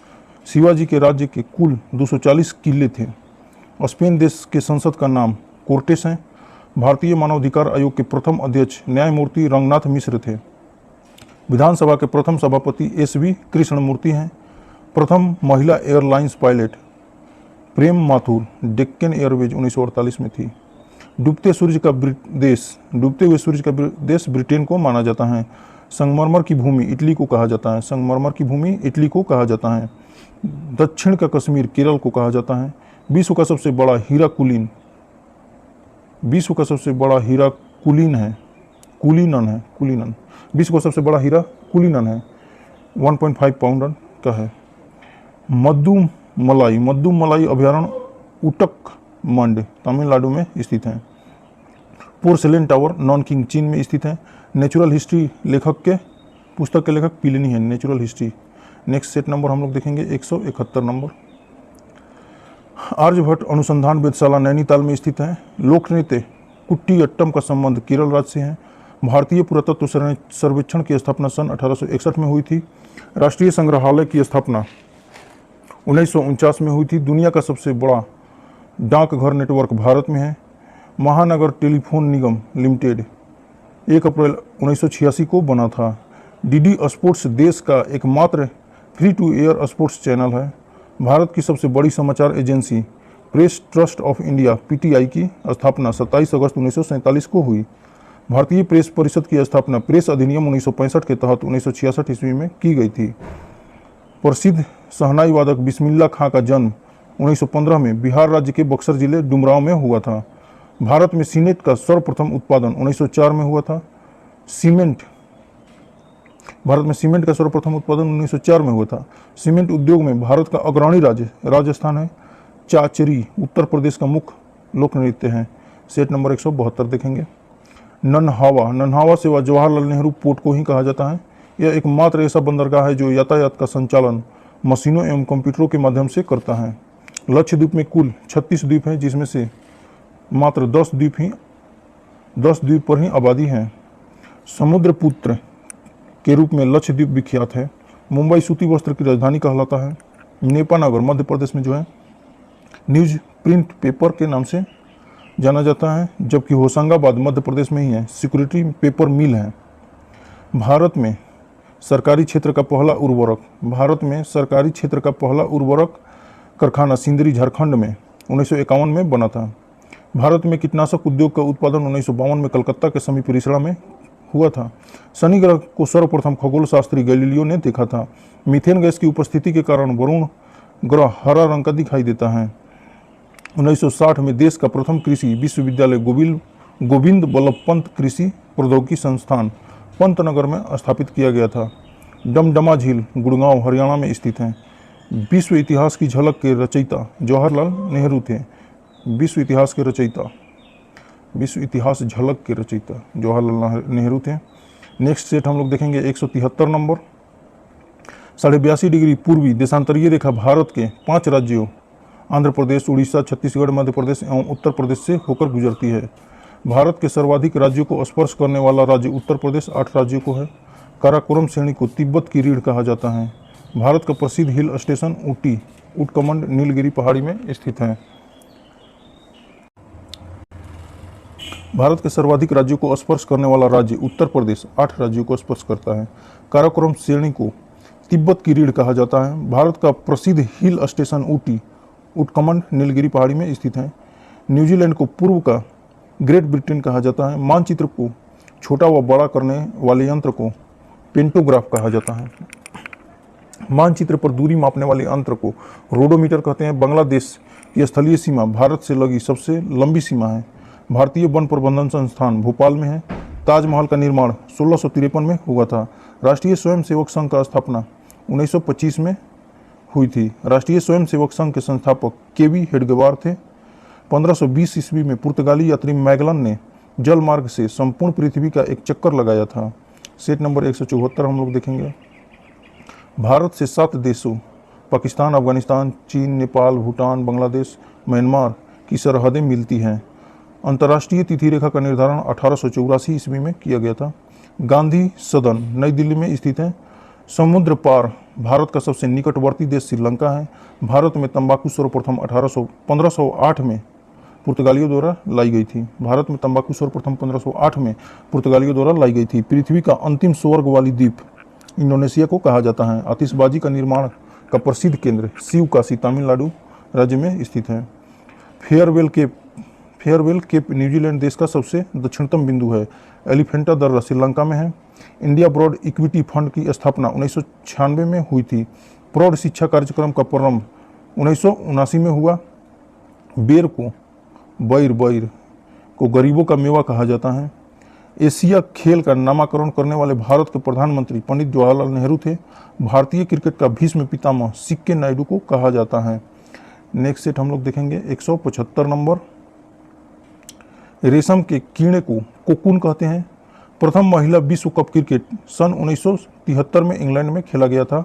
शिवाजी के राज्य के कुल 240 किले थे। स्पेन देश के संसद का नाम कोर्टेस है। भारतीय मानवाधिकार आयोग के प्रथम अध्यक्ष न्यायमूर्ति रंगनाथ मिश्र थे। विधानसभा के प्रथम सभापति SV कृष्णमूर्ति हैं। प्रथम महिला एयरलाइंस पायलट प्रेम माथुर डेक्कन एयरवेज 1948 में थी। डूबते हुए सूर्य का देश ब्रिटेन को माना जाता है। संगमरमर की भूमि इटली को कहा जाता है। संगमरमर की भूमि इटली को कहा जाता है। दक्षिण का कश्मीर केरल को कहा जाता है। विश्व का सबसे बड़ा हीरा कुलीन विश्व का सबसे बड़ा हीरा कुलीनन है। विश्व का सबसे बड़ा हीरा कुलीनन है। 1.5 पाउंड का है। मद्दुमलाई अभयारण्य उटकमंड तमिलनाडु में स्थित है। पोर्सेलेन टावर नॉनकिंग चीन में स्थित है। नेचुरल हिस्ट्री पुस्तक के लेखक प्लिनी है। Natural history. Next set number हम लोग देखेंगे 171 नंबर। आर्यभट्ट अनुसंधान वेधशाला नैनीताल में स्थित है। लोक नृत्य कुट्टियट्टम का संबंध केरल राज्य से है। भारतीय पुरातत्व सर्वेक्षण की स्थापना सन 1861 में हुई थी। राष्ट्रीय संग्रहालय की स्थापना 1949 में हुई थी। दुनिया का सबसे बड़ा डाकघर नेटवर्क भारत में है। महानगर टेलीफोन निगम लिमिटेड 1 अप्रैल 1986 को बना था। डीडी स्पोर्ट्स देश का एकमात्र free to air sports channel है। भारत की सबसे बड़ी समाचार agency press trust of India PTI की स्थापना 27 अगस्त 1947 को हुई। भारतीय प्रेस परिषद की स्थापना प्रेस अधिनियम 1965 के तहत 1966 ईस्वी में की गई थी। प्रसिद्ध शहनाई वादक बिस्मिल्लाह खां का जन्म 1915 में बिहार राज्य के बक्सर जिले डुमरांव में हुआ था। भारत में सीमेंट का सर्वप्रथम उत्पादन 1904 में हुआ था। भारत में सीमेंट का सर्वप्रथम उत्पादन 1904 में हुआ था। सीमेंट उद्योग में भारत का अग्रणी राज्य राजस्थान है। चाचरी उत्तर प्रदेश का मुख्य लोक नृत्य है। सेट नंबर 172 देखेंगे। नन्हावा सेवा जवाहरलाल नेहरू पोर्ट को ही कहा जाता है। यह एकमात्र ऐसा बंदरगाह है जो यातायात का संचालन मशीनों एवं कंप्यूटरों के माध्यम से करता है। लक्षद्वीप में कुल 36 द्वीप हैं, जिसमें से मात्र 10 द्वीप पर ही आबादी है। समुद्रपुत्र के रूप में लक्षद्वीप विख्यात है। मुंबई सूती वस्त्र की राजधानी कहलाता है। नेपानगर मध्य प्रदेश में जो है न्यूज प्रिंट पेपर के नाम से जाना जाता है, जबकि होशंगाबाद मध्य प्रदेश में ही है। सिक्योरिटी पेपर मिल है। भारत में सरकारी क्षेत्र का पहला उर्वरक कारखाना सिंदरी झारखंड में 1951 में बना था। भारत में कीटनाशक उद्योग का उत्पादन 1952 में कलकत्ता के समीप रिसड़ा में हुआ था। शनि ग्रह को सर्वप्रथम खगोल शास्त्री गैलीलियो ने देखा था। मीथेन गैस की उपस्थिति के कारण वरुण ग्रह हरा रंग का दिखाई देता है। 1960 में देश का प्रथम कृषि विश्वविद्यालय गोविंद बल्लभ पंत कृषि प्रौद्योगिकी संस्थान पंतनगर में स्थापित किया गया था। डमडमा झील गुड़गांव हरियाणा में स्थित है। विश्व इतिहास की झलक के रचयिता जवाहरलाल नेहरू थे। विश्व इतिहास के रचयिता विश्व इतिहास झलक के रचयिता जवाहरलाल नेहरू थे। नेक्स्ट सेट हम लोग देखेंगे 173 नंबर। 82.5 डिग्री पूर्वी देशांतरीय रेखा भारत के 5 राज्यों आंध्र प्रदेश, उड़ीसा, छत्तीसगढ़, मध्य प्रदेश एवं उत्तर प्रदेश से होकर गुजरती है। भारत के सर्वाधिक राज्यों को स्पर्श करने वाला राज्य उत्तर प्रदेश 8 राज्यों को है। काराकोरम श्रेणी को तिब्बत की रीढ़ कहा जाता है। भारत का प्रसिद्ध हिल स्टेशन ऊटी उटकमंड नीलगिरी पहाड़ी में स्थित है। भारत के सर्वाधिक राज्यों को स्पर्श करने वाला राज्य उत्तर प्रदेश 8 राज्यों को स्पर्श करता है। काराकोरम श्रेणी को तिब्बत की रीढ़ कहा जाता है। भारत का प्रसिद्ध हिल स्टेशन ऊटी उटकमंड नीलगिरी पहाड़ी में स्थित है। न्यूजीलैंड को पूर्व का ग्रेट ब्रिटेन कहा जाता है। मानचित्र को छोटा व बड़ा करने वाले यंत्र को पेंटोग्राफ कहा जाता है। मानचित्र पर दूरी मापने वाले यंत्र को रोडोमीटर कहते हैं। बांग्लादेश की स्थलीय सीमा भारत से लगी सबसे लंबी सीमा है। भारतीय वन प्रबंधन संस्थान भोपाल में है। ताजमहल का निर्माण 1653 में हुआ था। राष्ट्रीय स्वयंसेवक संघ का स्थापना 1925 में हुई थी। राष्ट्रीय स्वयंसेवक संघ के संस्थापक केवी हेडगेवार थे। 1520 ईस्वी में पुर्तगाली यात्री मैगलन ने जल मार्ग से संपूर्ण पृथ्वी का एक चक्कर लगाया था। सेट नंबर 174 हम लोग देखेंगे। भारत से 7 देशों पाकिस्तान, अफगानिस्तान, चीन, नेपाल, भूटान, बांग्लादेश, म्यांमार की सरहदें मिलती हैं। अंतर्राष्ट्रीय तिथि रेखा का निर्धारण 1884 ईस्वी में किया गया था। गांधी सदन नई दिल्ली में स्थित है। समुद्र पार भारत का सबसे निकटवर्ती देश श्रीलंका है। भारत में तंबाकू सर्वप्रथम 1508 में पुर्तगालियों द्वारा लाई गई थी। भारत में तंबाकू सर्वप्रथम 1508 में पुर्तगालियों द्वारा लाई गई थी। पृथ्वी का अंतिम स्वर्ग वाली द्वीप इंडोनेशिया को कहा जाता है। आतिशबाजी का निर्माण का प्रसिद्ध केंद्र शिवकाशी तमिलनाडु राज्य में स्थित है। फेयरवेल केप न्यूजीलैंड देश का सबसे दक्षिणतम बिंदु है। एलिफेंटा दर्रा श्रीलंका में है। इंडिया ब्रॉड इक्विटी फंड की स्थापना 1996 में हुई थी। प्रौढ़ शिक्षा कार्यक्रम का प्रारंभ 1979 में हुआ। बैर को गरीबों का मेवा कहा जाता है। एशिया खेल का नामकरण करने वाले भारत के प्रधानमंत्री पंडित जवाहरलाल नेहरू थे। भारतीय क्रिकेट का भीष्म पितामह सिक्के नायडू को कहा जाता है। नेक्स्ट सेट हम लोग देखेंगे 175 नंबर। रेशम के कीड़े को कोकून कहते हैं। प्रथम महिला विश्व कप क्रिकेट सन 1973 में इंग्लैंड में खेला गया था।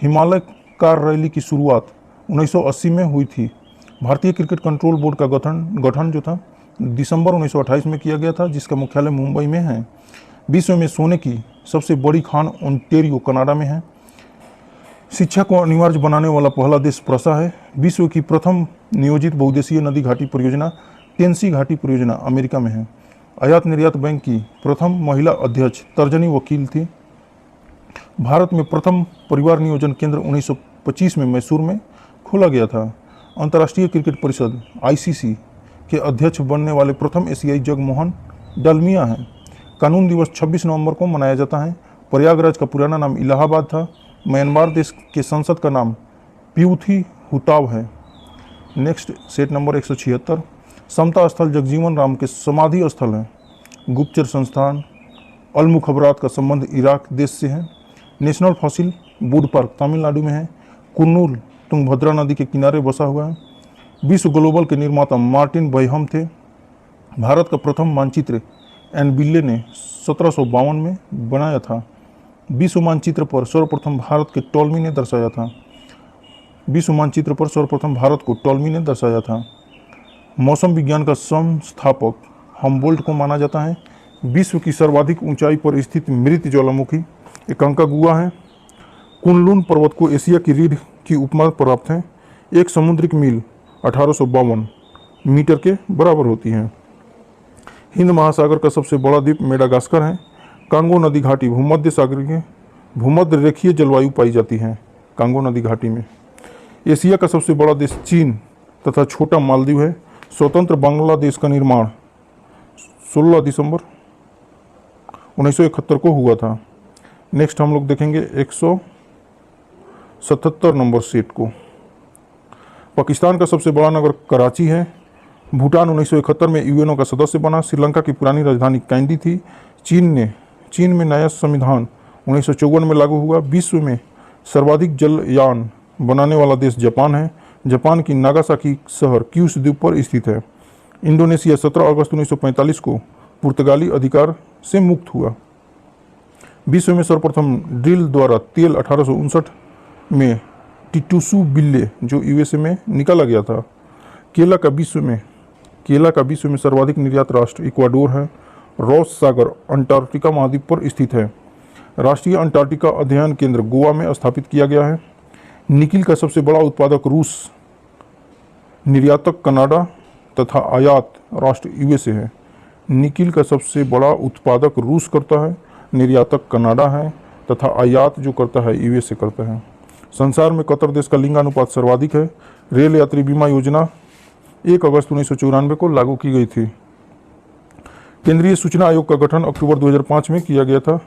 हिमालय कार रैली की शुरुआत 1980 में हुई थी। भारतीय क्रिकेट कंट्रोल बोर्ड का गठन जो था दिसंबर 1928 में किया गया था, जिसका मुख्यालय मुंबई में है। विश्व में सोने की सबसे बड़ी खान ओंटेरियो कनाडा में है। शिक्षा को अनिवार्य बनाने वाला पहला देश प्रसा है। विश्व की प्रथम नियोजित बहुउद्देशीय नदी घाटी परियोजना टेंसी घाटी परियोजना अमेरिका में है। आयात निर्यात बैंक की प्रथम महिला अध्यक्ष तर्जनी वकील थी। भारत में प्रथम परिवार नियोजन केंद्र 1925 में मैसूर में खोला गया था। अंतर्राष्ट्रीय क्रिकेट परिषद ICC के अध्यक्ष बनने वाले प्रथम एशियाई जगमोहन डालमिया हैं। कानून दिवस 26 नवंबर को मनाया जाता है। प्रयागराज का पुराना नाम इलाहाबाद था। म्यांमार देश के संसद का नाम प्यूथी हुताव है। Next set number 176। समता स्थल जगजीवन राम के समाधि स्थल है। गुप्तचर संस्थान अल मुखबरात का संबंध इराक देश से है। National fossil would park Tamil Nadu में है। कुन्नूर तुंगभद्रा नदी के किनारे बसा हुआ है। विश्व ग्लोबल के निर्माता मार्टिन बैहम थे। भारत का प्रथम मानचित्र एनबिल्ले ने 1752 में बनाया था। विश्व मानचित्र पर सर्वप्रथम भारत के टॉलमी ने दर्शाया था। विश्व मानचित्र पर सर्वप्रथम भारत को टॉलमी ने दर्शाया था। मौसम विज्ञान का संस्थापक हमबोल्ट को माना जाता है। विश्व की सर्वाधिक ऊंचाई पर स्थित मृत ज्वालामुखी एकांकागुआ है। कुनलुन पर्वत को एशिया की रीढ़ की उपमा प्राप्त है। एक समुद्रिक मील 1852 मीटर के बराबर होती है। हिंद महासागर का सबसे बड़ा द्वीप मेडागास्कर है। कांगो नदी घाटी भूमध्य सागर के भूमध्य रेखीय जलवायु पाई जाती है। कांगो नदी घाटी में एशिया का सबसे बड़ा देश चीन तथा छोटा मालदीव है। स्वतंत्र बांग्लादेश का निर्माण 16 दिसंबर 1971 को हुआ था। नेक्स्ट हम लोग देखेंगे 177 नंबर सेट को। पाकिस्तान का सबसे बड़ा नगर कराची है। भूटान 1971 में यूएनओ का सदस्य बना। श्रीलंका की पुरानी राजधानी कैंडी थी। चीन में नया संविधान 1954 में लागू हुआ। विश्व में सर्वाधिक जलयान बनाने वाला देश जापान है। जापान की नागासाकी शहर क्यूशु द्वीप पर स्थित है। इंडोनेशिया 17 अगस्त 1945 को पुर्तगाली अधिकार से मुक्त हुआ। विश्व में सर्वप्रथम ड्रिल द्वारा तेल 1859 में टिटुसु बिल्ले जो यूएसए में निकाला गया था। केला का विश्व में सर्वाधिक निर्यात राष्ट्र इक्वाडोर है। रॉस सागर अंटार्कटिका महाद्वीप पर स्थित है। राष्ट्रीय अंटार्कटिका अध्ययन केंद्र गोवा में स्थापित किया गया है। निकिल का सबसे बड़ा उत्पादक रूस, निर्यातक कनाडा तथा आयात राष्ट्र यूएसए है। निकिल का सबसे बड़ा उत्पादक रूस करता है, निर्यातक कनाडा है तथा आयात जो करता है यूएसए करता है। संसार में कतर देश का लिंगानुपात सर्वाधिक है। रेल यात्री बीमा योजना 1 अगस्त 1994 को लागू की गई थी। केंद्रीय सूचना आयोग का गठन अक्टूबर 2005 में किया गया था।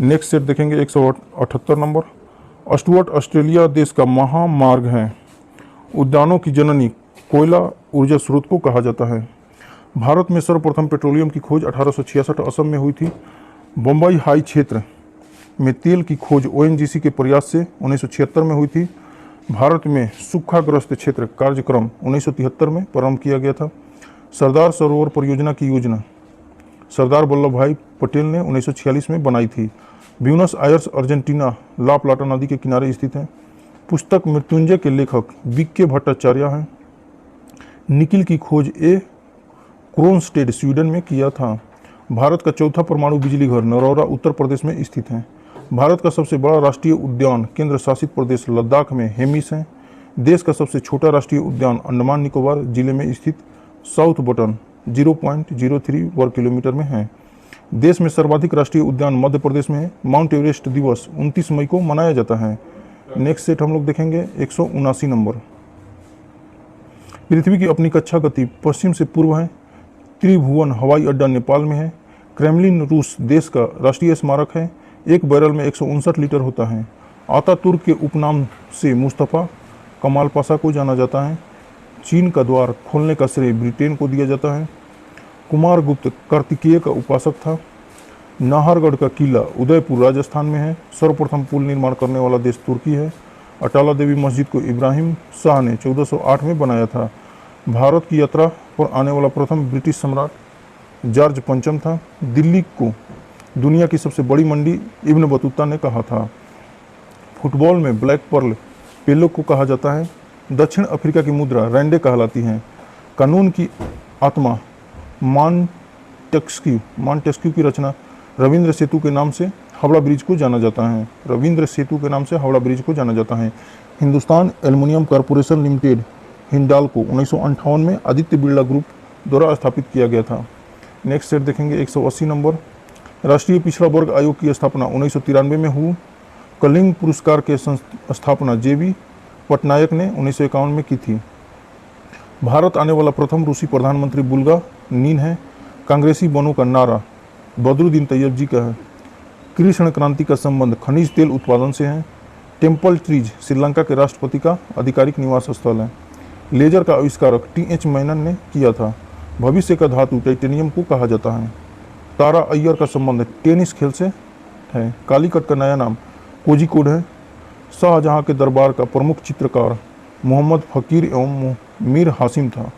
नेक्स्ट सेट देखेंगे 178 नंबर। स्टुअर्ट ऑस्ट्रेलिया देश का महामार्ग है। उद्यानों की जननी कोयला ऊर्जा स्रोत को कहा जाता है। भारत में सर्वप्रथम पेट्रोलियम की खोज 1866 असम में हुई थी। बम्बई हाई क्षेत्र में तेल की खोज ओएनजीसी के प्रयास से 1976 में हुई थी। भारत में सूखाग्रस्त क्षेत्र कार्यक्रम 1973 में प्रारंभ किया गया था। सरदार सरोवर परियोजना की योजना सरदार वल्लभ भाई पटेल ने 1946 में बनाई थी। ब्यूनस आयर्स अर्जेंटीना ला प्लाटा नदी के किनारे स्थित है। पुस्तक मृत्युंजय के लेखक बीके भट्टाचार्य हैं। निकिल की खोज क्रोनस्टेड स्वीडन में किया था। भारत का चौथा परमाणु बिजली घर नरौरा उत्तर प्रदेश में स्थित है। भारत का सबसे बड़ा राष्ट्रीय उद्यान केंद्र शासित प्रदेश लद्दाख में हेमिस है। देश का सबसे छोटा राष्ट्रीय उद्यान अंडमान निकोबार जिले में स्थित साउथ बटन 0.03 वर्ग किलोमीटर में है। देश में सर्वाधिक राष्ट्रीय उद्यान मध्य प्रदेश में है। माउंट एवरेस्ट दिवस 29 मई को मनाया जाता है। नेक्स्ट सेट हम लोग देखेंगे 179 नंबर। पृथ्वी की अपनी कक्षा गति पश्चिम से पूर्व है। त्रिभुवन हवाई अड्डा नेपाल में है। क्रेमलिन रूस देश का राष्ट्रीय स्मारक है। एक बैरल में 159 लीटर होता है। आतातुर्क के उपनाम से मुस्तफ़ा कमाल पाशा को जाना जाता है। चीन का द्वार खोलने का श्रेय ब्रिटेन को दिया जाता है। कुमारगुप्त कार्तिकेय का उपासक था। नाहरगढ़ का किला उदयपुर राजस्थान में है। सर्वप्रथम पुल निर्माण करने वाला देश तुर्की है। अटाला देवी मस्जिद को इब्राहिम शाह ने 1408 में बनाया था। भारत की यात्रा पर आने वाला प्रथम ब्रिटिश सम्राट जॉर्ज पंचम था। दिल्ली को दुनिया की सबसे बड़ी मंडी इब्न बतूता ने कहा था। फुटबॉल में ब्लैक पर्ल पेलो को कहा जाता है। दक्षिण अफ्रीका की मुद्रा रैंडे कहलाती है। कानून की आत्मा मॉन्टेस्क्यू की रचना रविंद्र सेतु के नाम से हावड़ा ब्रिज को जाना जाता है। रविंद्र सेतु के नाम से हावड़ा ब्रिज को जाना जाता है। Hindustan aluminium corporation limited Hindalco 1958 में आदित्य बिरला ग्रुप द्वारा स्थापित किया गया था। नेक्स्ट सेट देखेंगे 180 नंबर। राष्ट्रीय पिछड़ा वर्ग आयोग की स्थापना 1993 में हुई। कलिंग पुरस्कार के स्थापना जेबी पटनायक ने 1951 में की थी। भारत आने वाला प्रथम रूसी प्रधानमंत्री बुल्गा नीन है। कांग्रेसी बनों का नारा बदरुद्दीन तैयब जी का है। कृष्ण क्रांति का संबंध खनिज तेल उत्पादन से है। टेम्पल ट्रीज श्रीलंका के राष्ट्रपति का आधिकारिक निवास स्थल है। लेजर का आविष्कारक टी.एच. मेनन ने किया था। भविष्य का धातु टाइटेनियम को कहा जाता है। तारा अय्यर का संबंध टेनिस खेल से है। कालीकट का नया नाम कोझिकोड है। शाहजहां के दरबार का प्रमुख चित्रकार मोहम्मद फकीर एवं मीर हासिम था।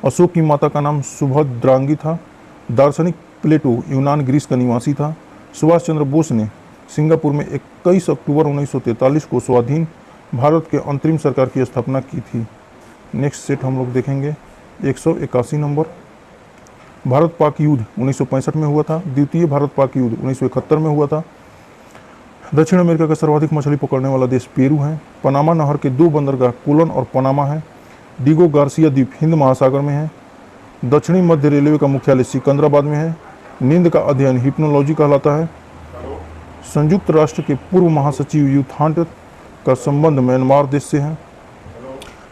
अशोक की माता का नाम सुभद्रांगी था। दार्शनिक प्लेटो यूनान ग्रीस का निवासी था। सुभाष चंद्र बोस ने सिंगापुर में 21 अक्टूबर 1943 को स्वाधीन भारत के अंतरिम सरकार की स्थापना की थी। नेक्स्ट सेट हम लोग देखेंगे 181 नंबर। भारत पाक युद्ध 1965 में हुआ था। द्वितीय भारत पाक युद्ध 1971 में हुआ था। दक्षिण अमेरिका का सर्वाधिक मछली पकड़ने वाला देश पेरू है। पनामा नहर के 2 बंदरगाह कोलन और पनामा है। डिगो गार्सिया द्वीप हिंद महासागर में है। दक्षिणी मध्य रेलवे का मुख्यालय सिकंदराबाद में है। नींद का अध्ययन हिप्नोलॉजी कहलाता है। संयुक्त राष्ट्र के पूर्व महासचिव यूथांट का संबंध म्यांमार देश से है।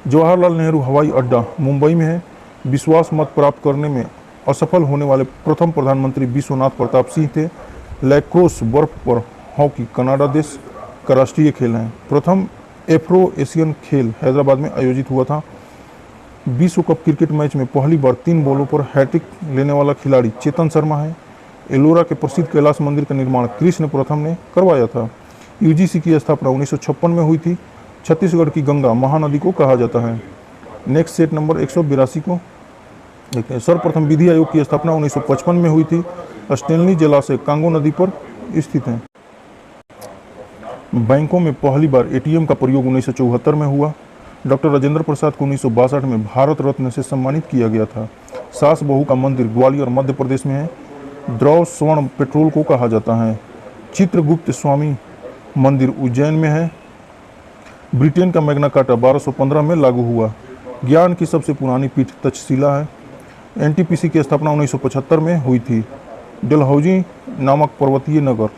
जवाहरलाल नेहरू हवाई अड्डा मुंबई में है। विश्वास मत प्राप्त करने में असफल होने वाले प्रथम प्रधानमंत्री विश्वनाथ प्रताप सिंह थे। लैक्रोस बर्फ पर हॉकी कनाडा देश का राष्ट्रीय खेल है। प्रथम एफ्रो एशियन खेल हैदराबाद में आयोजित हुआ था। विश्व कप क्रिकेट मैच में पहली बार 3 बॉलों पर हैट्रिक लेने वाला खिलाड़ी चेतन शर्मा है। एलोरा के प्रसिद्ध कैलाश मंदिर का निर्माण कृष्ण प्रथम ने करवाया था। यूजीसी की स्थापना 1956 में हुई थी। छत्तीसगढ़ की गंगा महानदी को कहा जाता है। नेक्स्ट सेट नंबर 182 को देखते हैं। सर्वप्रथम विधि आयोग की स्थापना 1955 में हुई थी। स्टेनली जलाशय कांगो नदी पर स्थित है। बैंकों में पहली बार एटीएम का प्रयोग 1974 में हुआ। डॉक्टर राजेंद्र प्रसाद को 1962 में भारत रत्न से सम्मानित किया गया था। सास बहू का मंदिर ग्वालियर मध्य प्रदेश में है। द्रव स्वर्ण पेट्रोल को कहा जाता है। चित्रगुप्त स्वामी मंदिर उज्जैन में है। ब्रिटेन का मैग्ना कार्टा 1215 में लागू हुआ। ज्ञान की सबसे पुरानी पीठ तक्षशिला है। एनटीपीसी की स्थापना 1975 में हुई थी। डलहौजी नामक पर्वतीय नगर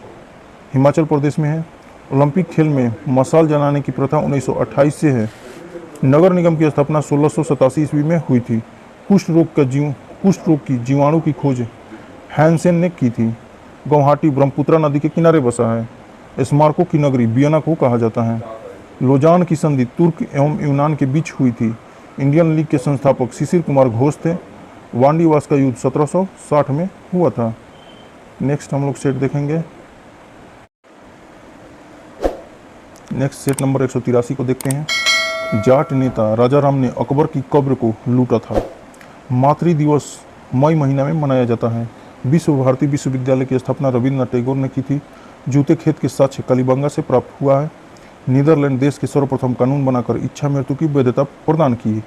हिमाचल प्रदेश में है। ओलंपिक खेल में मशाल जलाने की प्रथा 1928 से है। नगर निगम की स्थापना 1687 ईस्वी में हुई थी। कुष्ठ रोग की जीवाणु की खोज हैंसेन ने की थी। गुवाहाटी ब्रह्मपुत्रा नदी के किनारे बसा है। स्मारकों की नगरी वियना को कहा जाता है। लोजान की संधि तुर्क एवं यूनान के बीच हुई थी। इंडियन लीग के संस्थापक शिशिर कुमार घोष थे। वांडीवास का युद्ध 1760 में हुआ था। नेक्स्ट हम लोग सेट देखेंगे। नेक्स्ट सेट नंबर 183 को देखते हैं। जाट नेता राजा राम ने अकबर की कब्र को लूटा था। मातृ दिवस मई महीना में मनाया जाता है। विश्व भारती विश्वविद्यालय की स्थापना रविन्द्रनाथ टैगोर ने की थी। जूते खेत के साक्ष्य कलिबंगा से प्राप्त हुआ है। नीदरलैंड देश के सर्वप्रथम कानून बनाकर इच्छा मृत्यु की वैधता प्रदान की।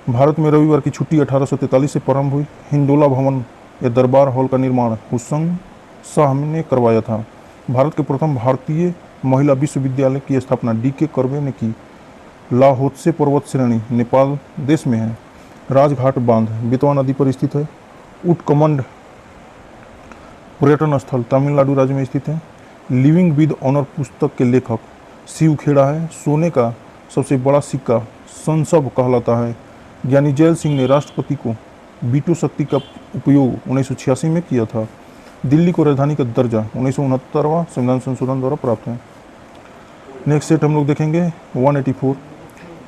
भारत में रविवार की छुट्टी 1843 से प्रारंभ हुई। हिंडोला भवन या दरबार हॉल का निर्माण हुसैन शाह ने करवाया था। भारत के प्रथम भारतीय महिला विश्वविद्यालय की स्थापना डीके कर्वे ने की। लाहोत्से पर्वत श्रेणी नेपाल देश में है। राजघाट बांध बेतवा नदी पर स्थित है। उटकमंड पर्यटन स्थल तमिलनाडु राज्य में स्थित है। लिविंग विद ऑनर पुस्तक के लेखक शिव खेड़ा है। सोने का सबसे बड़ा सिक्का संसव कहलाता है। ज्ञानी जैल सिंह ने राष्ट्रपति को वीटो शक्ति का उपयोग 1986 में किया था। दिल्ली को राजधानी का दर्जा 1969वां संविधान संशोधन द्वारा प्राप्त है। नेक्स्ट सेट हम लोग देखेंगे 184।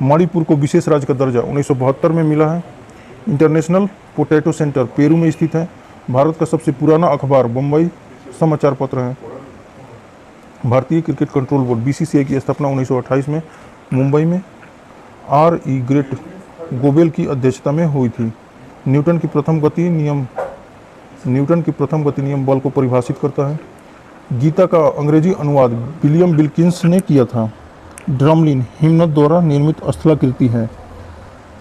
मणिपुर को विशेष राज्य का दर्जा 1972 में मिला है। इंटरनेशनल पोटैटो सेंटर पेरू में स्थित है। भारत का सबसे पुराना अखबार बम्बई समाचार पत्र है। भारतीय क्रिकेट कंट्रोल बोर्ड बीसीसीआई की स्थापना 1928 में मुंबई में आर.ई. ग्रेट गोबेल की अध्यक्षता में हुई थी। न्यूटन की प्रथम गति नियम बल को परिभाषित करता है। गीता का अंग्रेजी अनुवाद विलियम विल्किंस ने किया था। ड्रमलिन हिमनद द्वारा निर्मित स्थलाकृति है।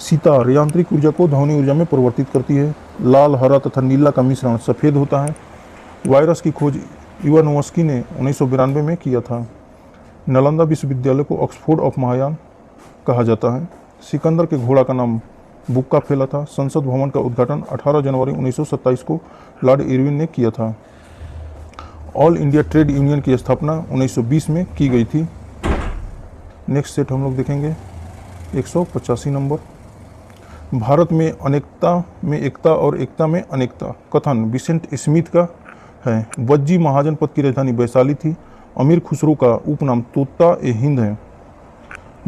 सितार यांत्रिक ऊर्जा को ध्वनि ऊर्जा में परिवर्तित करती है। लाल, हरा तथा नीला का मिश्रण सफ़ेद होता है। वायरस की खोज इवानोव्स्की ने 1992 में किया था। नालंदा विश्वविद्यालय को ऑक्सफोर्ड ऑफ महायान कहा जाता है। सिकंदर के घोड़ा का नाम बुक्का फैला था। संसद भवन का उद्घाटन 18 जनवरी 1927 को लॉर्ड इरविन ने किया था। ऑल इंडिया ट्रेड यूनियन की स्थापना 1920 में की गई थी। नेक्स्ट सेट हम लोग देखेंगे 185 नंबर। भारत में अनेकता में एकता और एकता में अनेकता कथन विसेंट स्मिथ का है। वज्जी महाजनपद की राजधानी वैशाली थी। अमीर खुसरो का उपनाम तोता ए हिंद है।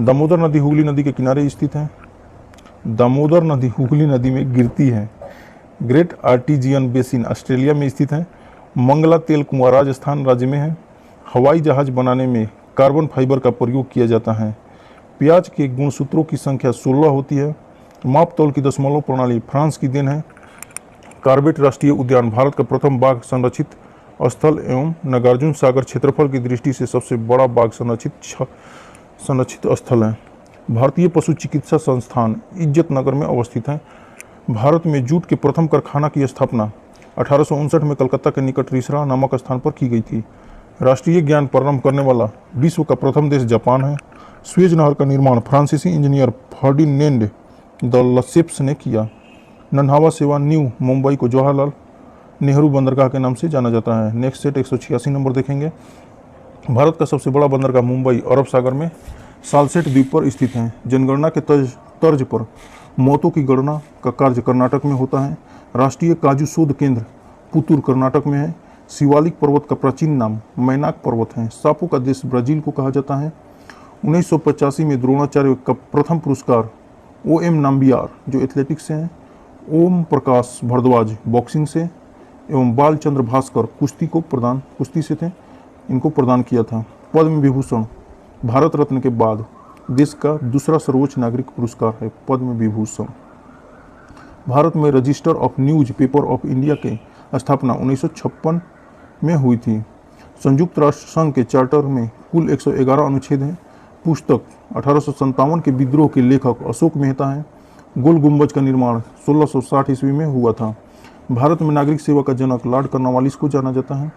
दामोदर नदी हुगली नदी के किनारे स्थित है। दामोदर नदी हुगली नदी में गिरती है। ग्रेट आर्टिजियन बेसिन ऑस्ट्रेलिया में स्थित है। मंगला तेल कुआं राजस्थान राज्य में है। हवाई जहाज बनाने में कार्बन फाइबर का प्रयोग किया जाता है। प्याज के गुणसूत्रों की संख्या 16 होती है। माप तौल की दशमलव प्रणाली फ्रांस की देन है। कार्बेट राष्ट्रीय उद्यान भारत का प्रथम बाघ संरक्षित स्थल एवं नागार्जुन सागर क्षेत्रफल की दृष्टि से सबसे बड़ा बाघ संरक्षित स्थल है। भारतीय पशु चिकित्सा संस्थान इज्जत नगर में अवस्थित है। भारत में जूट के प्रथम कारखाना की स्थापना 1859 में कलकत्ता के निकट रिसरा नामक स्थान पर की गई थी। राष्ट्रीय ज्ञान प्रारंभ करने वाला विश्व का प्रथम देश जापान है। स्वेज नहर का निर्माण फ्रांसीसी इंजीनियर फर्डिनेंड द लसेप्स ने किया। नन्हावा सेवा न्यू मुंबई को जवाहरलाल नेहरू बंदरगाह के नाम से जाना जाता है। नेक्स्ट सेट 186 नंबर देखेंगे। भारत का सबसे बड़ा बंदरगाह मुंबई अरब सागर में सालसेट द्वीप पर स्थित है। जनगणना के तर्ज पर मौतों की गणना का कार्य कर्नाटक में होता है। राष्ट्रीय काजू शोध केंद्र पुतूर कर्नाटक में है। शिवालिक पर्वत का प्राचीन नाम मैनाक पर्वत है। सांपों का देश ब्राजील को कहा जाता है। 1985 में द्रोणाचार्य का प्रथम पुरस्कार O.M. नाम्बियार जो एथलेटिक्स से हैं, ओम प्रकाश भारद्वाज बॉक्सिंग से एवं बाल चंद्र भास्कर कुश्ती से थे, इनको प्रदान किया था। पद्म विभूषण भारत रत्न के बाद देश का दूसरा सर्वोच्च नागरिक पुरस्कार है पद्म विभूषण। भारत में register of news paper of India के स्थापना 1956 में हुई थी। संयुक्त राष्ट्र संघ के चार्टर में कुल 111 अनुच्छेद हैं। पुस्तक 1857 के विद्रोह के लेखक अशोक मेहता हैं। गोल गुंबज का निर्माण 1660 ईस्वी में हुआ था। भारत में नागरिक सेवा का जनक लॉर्ड कॉर्नवालिस को जाना जाता है।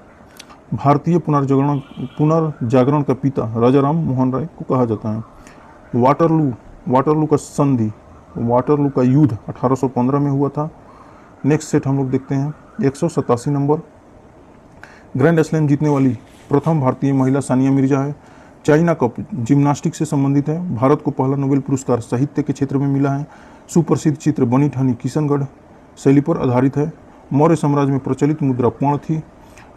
भारतीय पुनर्जागरण का पिता राजा राम मोहन राय को कहा जाता है। वाटरलू का संधि, वाटरलू का युद्ध 1815 में हुआ था। नेक्स्ट सेट हम लोग देखते हैं 187 नंबर। ग्रैंड स्लैम जीतने वाली प्रथम भारतीय महिला सानिया मिर्जा है। चाइना कप जिम्नास्टिक से संबंधित है। भारत को पहला नोबेल पुरस्कार साहित्य के क्षेत्र में मिला है। सुप्रसिद्ध चित्र बनी ठनी किशनगढ़ शैली पर आधारित है। मौर्य साम्राज्य में प्रचलित मुद्रा पर्ण थी।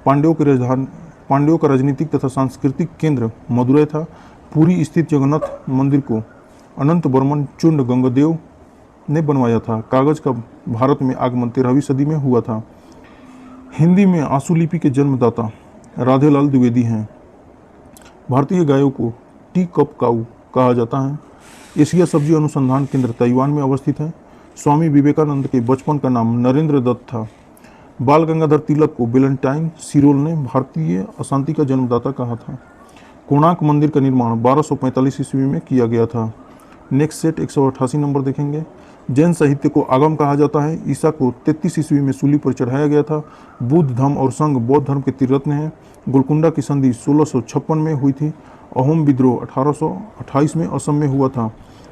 पांड्यों का राजनीतिक तथा सांस्कृतिक केंद्र मदुरै था। पुरी स्थित जगन्नाथ मंदिर को अनंत बर्मन चुंड गंगदेव ने बनवाया था। कागज का भारत में आगमन 13वीं सदी में हुआ था। हिंदी में आंसुलिपि के जन्मदाता राधेलाल द्विवेदी हैं। भारतीय गायों को टी कप काऊ कहा जाता है। एशिया सब्जी अनुसंधान केंद्र ताइवान में अवस्थित है। स्वामी विवेकानंद के बचपन का नाम नरेंद्र दत्त था। बाल गंगाधर तिलक को वेलेंटाइन सिरोल ने भारतीय अशांति का जन्मदाता कहा था। कोणार्क मंदिर का निर्माण 1245 ईस्वी में किया गया था। नेक्स्ट सेट 188 नंबर देखेंगे। जैन साहित्य को आगम कहा जाता है। ईसा को 33 ईस्वी में सूली पर चढ़ाया गया था। बुद्ध धम्म और संघ बौद्ध धर्म के त्रिरत्न हैं। गोलकुंडा की संधि 1656 में हुई थी। अहोम विद्रोह 1828 में असम में हुआ था।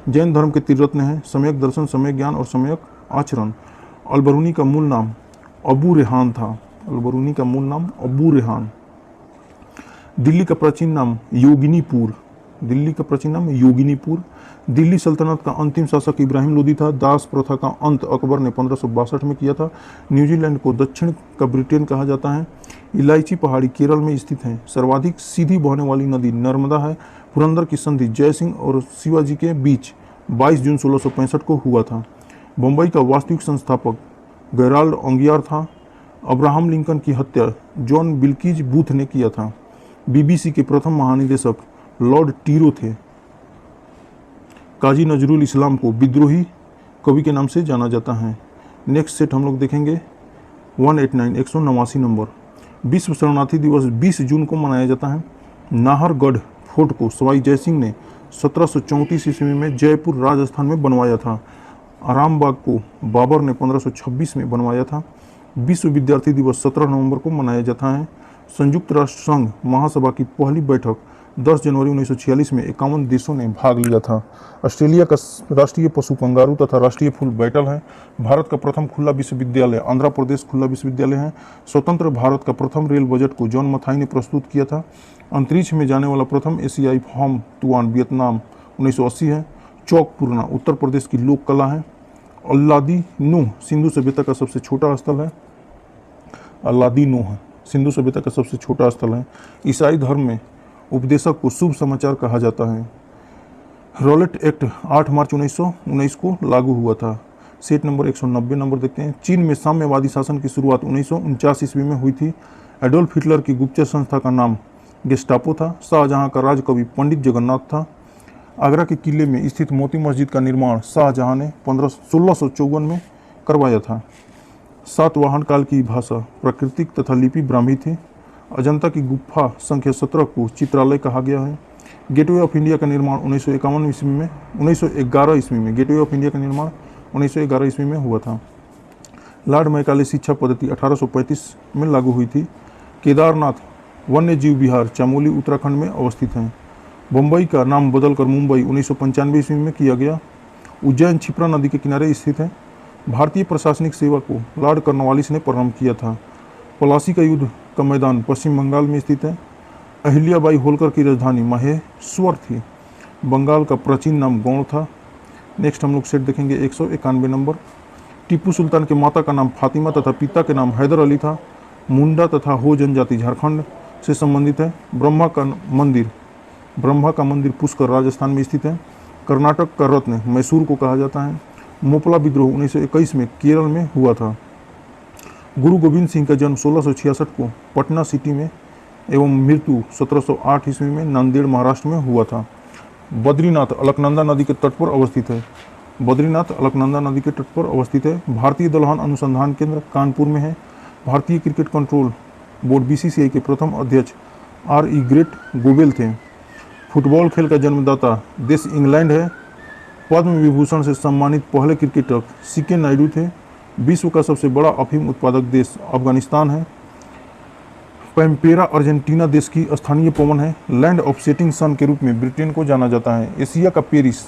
जैन धर्म के त्रिरत्न हैं सम्यक दर्शन, सम्यक ज्ञान और सम्यक आचरण। अलबरूनी का मूल नाम अबू रेहान था। अलबरूनी का मूल नाम अबू रेहान। दिल्ली का प्राचीन नाम योगिनीपुर। दिल्ली का प्राचीन नाम योगिनीपुर। दिल्ली सल्तनत का अंतिम शासक इब्राहिम लोदी था। दास प्रथा का अंत अकबर ने 1562 में किया था। न्यूजीलैंड को दक्षिण का ब्रिटेन कहा जाता है। इलायची पहाड़ी केरल में स्थित है। सर्वाधिक सीधी बहने वाली नदी नर्मदा है। पुरंदर की संधि जय सिंह और शिवाजी के बीच 22 जून 1665 को हुआ था। बम्बई का वास्तविक संस्थापक गेराल्ड ओंगियार था। अब्राहम लिंकन की हत्या जॉन विल्कीज बूथ ने किया था। बीबीसी के प्रथम महानिदेशक लॉर्ड टीरो थे। काजी नजरुल इस्लाम को विद्रोही कवि के नाम से जाना जाता है। नेक्स्ट सेट हम लोग देखेंगे 189 नंबर। विश्व शरणार्थी दिवस 20 जून को मनाया जाता है। नाहरगढ़ फोर्ट को सवाई जयसिंह ने 1734 ईस्वी में जयपुर राजस्थान में बनवाया था। आरामबाग को बाबर ने 1526 में बनवाया था। विश्व विद्यार्थी दिवस 17 नवंबर को मनाया जाता है। संयुक्त राष्ट्र संघ महासभा की पहली बैठक 10 जनवरी 1946 में 51 देशों ने भाग लिया था। ऑस्ट्रेलिया का राष्ट्रीय पशु कंगारू तथा राष्ट्रीय फूल बैटल है। भारत का प्रथम खुला विश्वविद्यालय आंध्र प्रदेश खुला विश्वविद्यालय है। स्वतंत्र भारत का प्रथम रेल बजट को जॉन मथाई ने प्रस्तुत किया था। अंतरिक्ष में जाने वाला प्रथम एशियाई फॉर्म तुआन वियतनाम 1980 है। चौक पूर्णा उत्तर प्रदेश की लोक कला है। अल्लादी नूह सिंधु सभ्यता का सबसे छोटा स्थल है। अल्लादी नूह सिंधु सभ्यता का सबसे छोटा स्थल है। ईसाई धर्म में उपदेशक को शुभ समाचार कहा जाता है। रॉलेट एक्ट 8 मार्च 1919 को लागू हुआ था। सेट नंबर 190 नंबर देखते हैं। चीन में साम्यवादी शासन की शुरुआत 1949 ईस्वी में हुई थी। एडोल्फ हिटलर की गुप्तचर संस्था का नाम गेस्टापो था। शाहजहां का राजकवि पंडित जगन्नाथ था। आगरा के किले में स्थित मोती मस्जिद का निर्माण शाहजहां ने 1654 में करवाया था। सातवाहन काल की भाषा प्राकृतिक तथा लिपि ब्राह्मी थी। अजंता की गुफा संख्या 17 को चित्रालय कहा गया है। गेटवे ऑफ इंडिया का निर्माण 1911 ईस्वी में गेटवे ऑफ इंडिया का निर्माण 1911 ईस्वी में हुआ था। लॉर्ड मैकाले शिक्षा पद्धति 1835 में लागू हुई थी। केदारनाथ वन्य जीव विहार चमोली उत्तराखंड में अवस्थित है। बम्बई का नाम बदलकर मुंबई 1995 ईस्वी में किया गया। उज्जैन क्षिप्रा नदी के किनारे स्थित है। भारतीय प्रशासनिक सेवा को लॉर्ड कॉर्नवालिस ने प्रारंभ किया था। पलासी का युद्ध का मैदान पश्चिम बंगाल में स्थित है। अहिल्याबाई होलकर की राजधानी महेश्वर थी। बंगाल का प्राचीन नाम गौड़ था। नेक्स्ट हम लोग सेट देखेंगे 191 नंबर। टीपू सुल्तान के माता का नाम फातिमा तथा पिता के नाम हैदर अली था। मुंडा तथा हो जनजाति झारखंड से संबंधित है। ब्रह्मा का मंदिर पुष्कर राजस्थान में स्थित है। कर्नाटक का रत्न मैसूर को कहा जाता है। मोपला विद्रोह 1921 में केरल में हुआ था। गुरु गोविंद सिंह का जन्म 1666 को पटना सिटी में एवं मृत्यु 1708 ईस्वी में नांदेड़ महाराष्ट्र में हुआ था। बद्रीनाथ अलकनंदा नदी के तट पर अवस्थित है। बद्रीनाथ अलकनंदा नदी के तट पर अवस्थित है। भारतीय दलहन अनुसंधान केंद्र कानपुर में है। भारतीय क्रिकेट कंट्रोल बोर्ड बीसीसीआई के प्रथम अध्यक्ष आर.ई. ग्रेट गोवेल थे। फुटबॉल खेल का जन्मदाता देश इंग्लैंड है। पद्म विभूषण से सम्मानित पहले क्रिकेटर सी.के. नायडू थे। विश्व का सबसे बड़ा अफीम उत्पादक देश अफगानिस्तान है। पैम्पेरा अर्जेंटीना देश की स्थानीय पवन है। लैंड ऑफ सेटिंग सन के रूप में ब्रिटेन को जाना जाता है। एशिया का पेरिस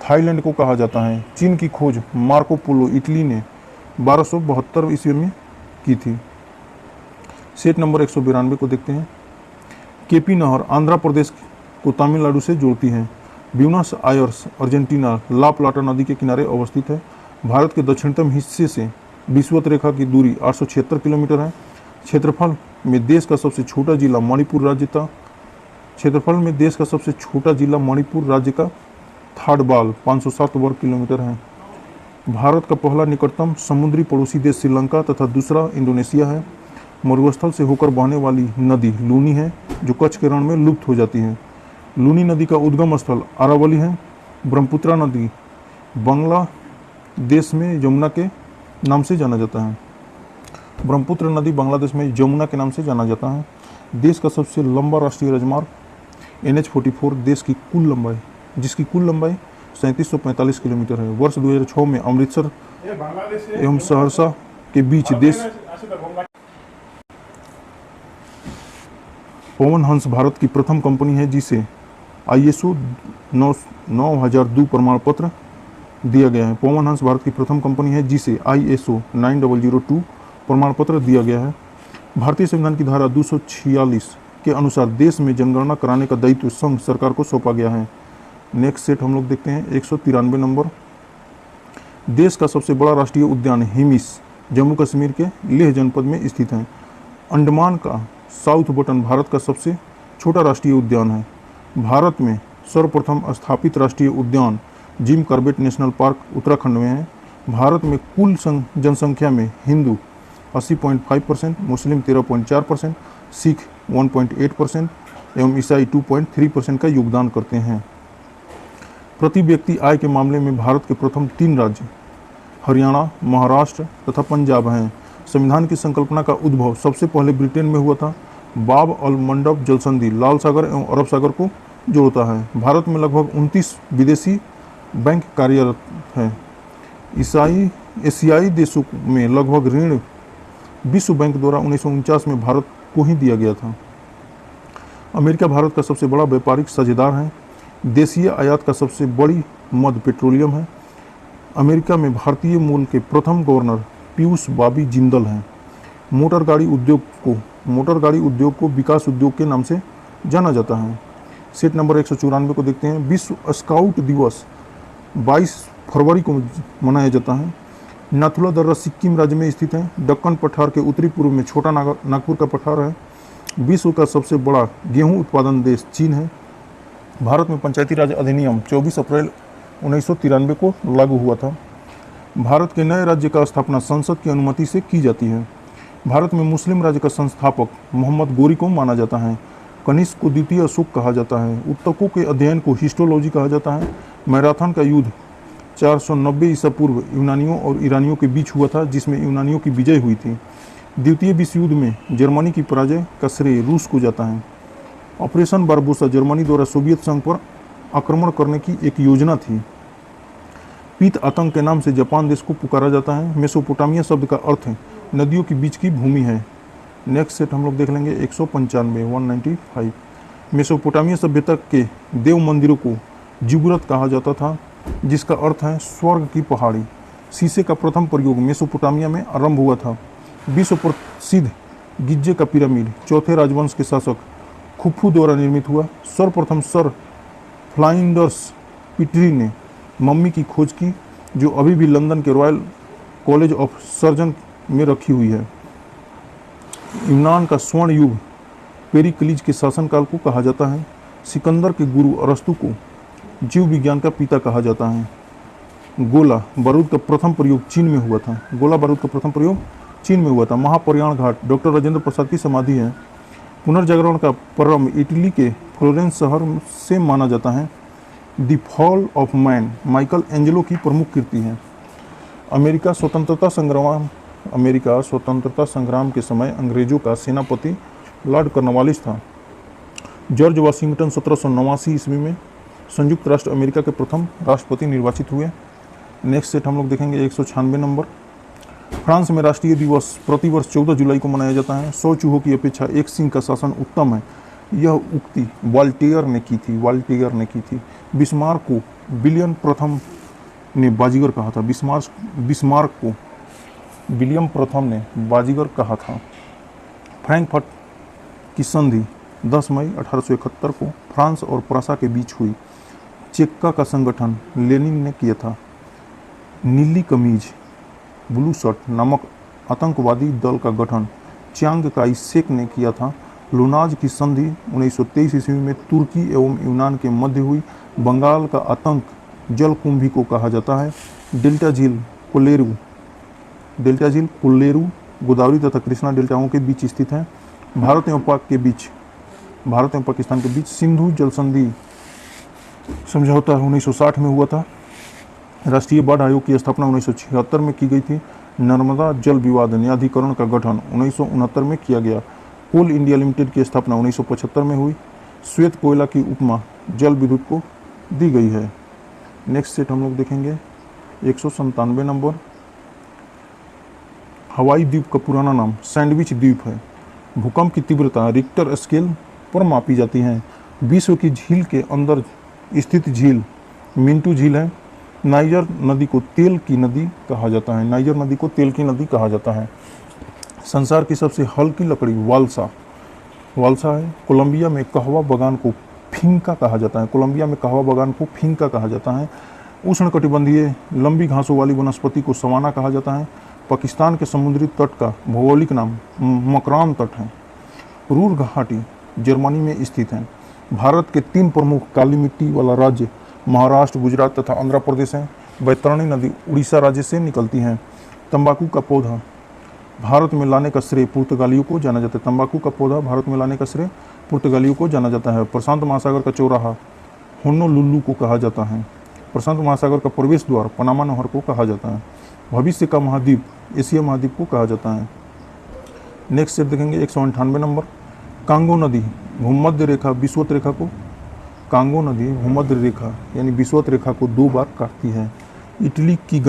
थाईलैंड को कहा जाता है। चीन की खोज मार्को पोलो इटली ने 1272 ईस्वी में की थी। सेट नंबर 192 को देखते हैं। केपी नहर आंध्र प्रदेश को तमिलनाडु से जोड़ती है। ब्यूनस आयर्स अर्जेंटीना ला प्लाटा नदी के किनारे अवस्थित है। भारत के दक्षिणतम हिस्से से विषुवत रेखा की दूरी 876 किलोमीटर है। क्षेत्रफल में देश का सबसे छोटा जिला मणिपुर राज्य का थाडबाल 507 वर्ग किलोमीटर है। भारत का पहला निकटतम समुद्री पड़ोसी देश श्रीलंका तथा दूसरा इंडोनेशिया है। मरुस्थल से होकर बहने वाली नदी लूनी है, जो कच्छ के रण में लुप्त हो जाती है। लूनी नदी का उद्गम स्थल अरावली है। ब्रह्मपुत्रा नदी बांग्लादेश में यमुना के नाम से जाना जाता है। ब्रह्मपुत्र नदी बांग्लादेश में यमुना के नाम से जाना जाता है। देश का सबसे लंबा राष्ट्रीय राजमार्ग NH-44 देश की कुल लंबाई जिसकी कुल लंबाई 3745 किलोमीटर है। वर्ष 2006 में अमृतसर एवं सहरसा के बीच देश पवन हंस भारत की प्रथम कंपनी है जिसे ISO 9002 प्रमाण पत्र दिया गया है। पवन हंस भारत की प्रथम कंपनी है जिसे ISO 9002 प्रमाण पत्र दिया गया है। भारतीय संविधान की धारा 246 के अनुसार देश में जनगणना कराने का दायित्व संघ सरकार को सौंपा गया है। नेक्स्ट सेट हम लोग देखते हैं 193 नंबर। देश का सबसे बड़ा राष्ट्रीय उद्यान हिमिस जम्मू कश्मीर के लेह जनपद में स्थित है। अंडमान का साउथ बटन भारत का सबसे छोटा राष्ट्रीय उद्यान है। भारत में सर्वप्रथम स्थापित राष्ट्रीय उद्यान Jim Corbett national park Uttarakhand में है। भारत में कुल जनसंख्या में हिंदू 80.5%, मुस्लिम 13.4%, सिख 1.8% एवं ईसाई 2.3% का योगदान करते हैं। प्रति व्यक्ति आय के मामले में भारत के प्रथम 3 राज्य हरियाणा, महाराष्ट्र तथा पंजाब हैं। संविधान की संकल्पना का उद्भव सबसे पहले ब्रिटेन में हुआ था। बाब अल मंडब जल संधि लाल सागर एवं अरब सागर को जोड़ता है। भारत में लगभग 29 विदेशी बैंक कार्यरत हैं। एशियाई देशों में लगभग ऋण विश्व बैंक द्वारा 1949 में भारत को ही दिया गया था। अमेरिका भारत का सबसे बड़ा व्यापारिक साझेदार है। देशीय आयात का सबसे बड़ी मद पेट्रोलियम है। अमेरिका में भारतीय मूल के प्रथम गवर्नर पीयूष बाबी जिंदल हैं। मोटर गाड़ी उद्योग को विकास उद्योग के नाम से जाना जाता है। सेट नंबर 194 को देखते हैं। विश्व स्काउट दिवस 22 फरवरी को मनाया जाता है। नाथुला दर्रा सिक्किम राज्य में स्थित है। दक्कन पठार के उत्तरी पूर्व में छोटा नागपुर का पठार है। विश्व का सबसे बड़ा गेहूं उत्पादन देश चीन है। भारत में पंचायती राज अधिनियम 24 अप्रैल 1993 को लागू हुआ था। भारत के नए राज्य का स्थापना संसद की अनुमति से की जाती है। भारत में मुस्लिम राज्य का संस्थापक मोहम्मद गोरी को माना जाता है। कनिष्क को द्वितीय अशोक कहा जाता है। उत्तकों के अध्ययन को हिस्टोलॉजी कहा जाता है। मैराथन का युद्ध 490 ईसा पूर्व यूनानियों और ईरानियों के बीच हुआ था, जिसमें यूनानियों की विजय हुई थी। द्वितीय विश्व युद्ध में जर्मनी की पराजय का श्रेय रूस को जाता है। ऑपरेशन बारबोसा जर्मनी द्वारा सोवियत संघ पर आक्रमण करने की एक योजना थी। पीत आतंक के नाम से जापान देश को पुकारा जाता है। मेसोपोटामिया शब्द का अर्थ नदियों के बीच की भूमि है। नेक्स्ट सेट हम लोग देख लेंगे 195 मेसोपोटामिया सभ्यता के देव मंदिरों को जिगुरत कहा जाता था, जिसका अर्थ है स्वर्ग की पहाड़ी। शीशे का प्रथम प्रयोग मेसोपोटामिया में आरंभ हुआ था। विश्व प्रसिद्ध गिज़े का पिरामिड चौथे राजवंश के शासक खुफू द्वारा निर्मित हुआ। सर्वप्रथम सर फ्लाइंडर्स पिटरी ने मम्मी की खोज की, जो अभी भी लंदन के रॉयल कॉलेज ऑफ सर्जन में रखी हुई है। यूनान का स्वर्ण युग पेरिक्लीज के शासनकाल को कहा जाता है। सिकंदर के गुरु अरस्तु को जीव विज्ञान का पिता कहा जाता है। गोला बारूद का प्रथम प्रयोग चीन में हुआ था। महाप्रयाण घाट डॉक्टर राजेंद्र प्रसाद की समाधि है। पुनर्जागरण का प्रारंभ इटली के फ्लोरेंस शहर से माना जाता है। The fall of man Michael Angelo की प्रमुख कृति है। अमेरिका स्वतंत्रता संग्राम के समय अंग्रेजों का सेनापति लॉर्ड कॉर्नवालिस था। जॉर्ज वाशिंगटन 1789 ईस्वी में संयुक्त राष्ट्र अमेरिका के प्रथम राष्ट्रपति निर्वाचित हुए। नेक्स्ट सेट हम लोग देखेंगे 196 नंबर। फ्रांस में राष्ट्रीय दिवस प्रतिवर्ष 14 जुलाई को मनाया जाता है। 100 चूहों की अपेक्षा एक सिंह का शासन उत्तम है, यह उक्ति वॉल्टेयर ने की थी। बिस्मार्क को विलियम प्रथम ने बाजीगर कहा था। बिस्मार्क को विलियम प्रथम ने बाजीगर कहा था। फ्रैंकफर्ट की संधि 10 मई 1871 को फ्रांस और प्रसा के बीच हुई। चेक्का का संगठन लेनिन ने किया था। नीली कमीज ब्लू शर्ट नामक आतंकवादी दल का गठन च्यांग काई शेक ने किया था। लुनाज की संधि 1923 ईस्वी में तुर्की एवं यूनान के मध्य हुई। बंगाल का आतंक जलकुंभी को कहा जाता है। डेल्टा झील कोल्लेरू गोदावरी तथा कृष्णा डेल्टाओं के बीच स्थित है। भारत एवं पाकिस्तान के बीच सिंधु जल संधि समझौता 1960 में हुआ था। राष्ट्रीय बाढ़ आयोग की स्थापना 1976 में की गई थी। नर्मदा जल विवाद न्यायाधिकरण का गठन 1969 में किया गया। कोल इंडिया लिमिटेड की स्थापना 1975 में हुई। श्वेत कोयला की उपमा जल विद्युत को दी गई है। नेक्स्ट सेट हम लोग देखेंगे 197 नंबर। हवाई द्वीप का पुराना नाम सैंडविच द्वीप है। भूकंप की तीव्रता रिक्टर स्केल पर मापी जाती है। विश्व की झील के अंदर स्थित झील मिंटू झील है। नाइजर नदी को तेल की नदी कहा जाता है। संसार की सबसे हल्की लकड़ी वालसा है। कोलंबिया में कहवा बगान को फिंका कहा जाता है। उष्णकटिबंधीय लंबी घासों वाली वनस्पति को सवाना कहा जाता है। पाकिस्तान के समुद्री तट का भौगोलिक नाम मकरान तट है। रूर घाटी जर्मनी में स्थित है। भारत के 3 प्रमुख काली मिट्टी वाला राज्य महाराष्ट्र, गुजरात तथा आंध्र प्रदेश है। बैतरणी नदी उड़ीसा राज्य से निकलती है। तंबाकू का पौधा भारत में लाने का श्रेय पुर्तगालियों को जाना जाता है। प्रशांत महासागर का चौराहा होनोलुलु को कहा जाता है। प्रशांत महासागर का प्रवेश द्वार पनामा नहर को कहा जाता है। भविष्य का महाद्वीप एशिया महाद्वीप को कहा जाता है। नेक्स्ट सेट देखेंगे 198 नंबर। कांगो नदी भूमध्य रेखा यानी विषुवत रेखा को 2 बार काटती है। इटली की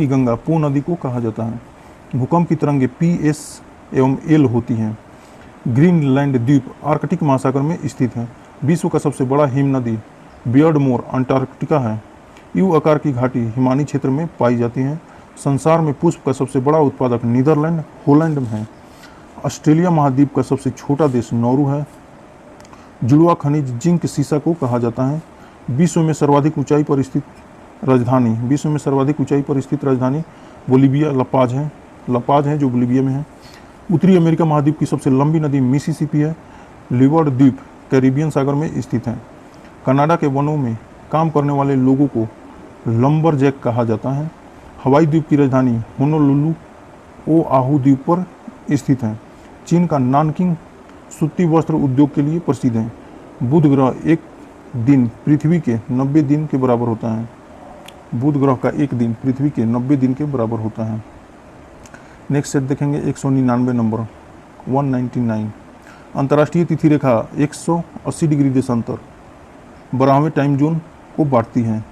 गंगा पो नदी को कहा जाता है। भूकंप की तरंगें PS एवं L होती हैं। ग्रीनलैंड द्वीप आर्कटिक महासागर में स्थित है। विश्व का सबसे बड़ा हिम नदी बियर्डमोर अंटार्कटिका है। यू आकार की घाटी हिमानी क्षेत्र में पाई जाती है। संसार में पुष्प का सबसे बड़ा उत्पादक नीदरलैंड होलैंड में है। ऑस्ट्रेलिया महाद्वीप का सबसे छोटा देश नौरू है। जुड़वा खनिज जिंक सीसा को कहा जाता है। विश्व में सर्वाधिक ऊंचाई पर स्थित राजधानी बोलीविया लपाज है जो बोलीविया में है। उत्तरी अमेरिका महाद्वीप की सबसे लंबी नदी मिसिसिपी है। लिवर्ड द्वीप कैरिबियन सागर में स्थित है। कनाडा के वनों में काम करने वाले लोगों को लंबरजैक कहा जाता है। हवाई द्वीप की राजधानी होनोलुलु ओआहू द्वीप पर स्थित है। चीन का नानकिंग सूती वस्त्र उद्योग के लिए प्रसिद्ध है। बुध ग्रह एक दिन पृथ्वी के 90 दिन के बराबर होता है। नेक्स्ट सेट देखेंगे 199 नंबर 199। अंतर्राष्ट्रीय तिथि रेखा 180 डिग्री देशांतर 12वें टाइम जोन को बांटती है।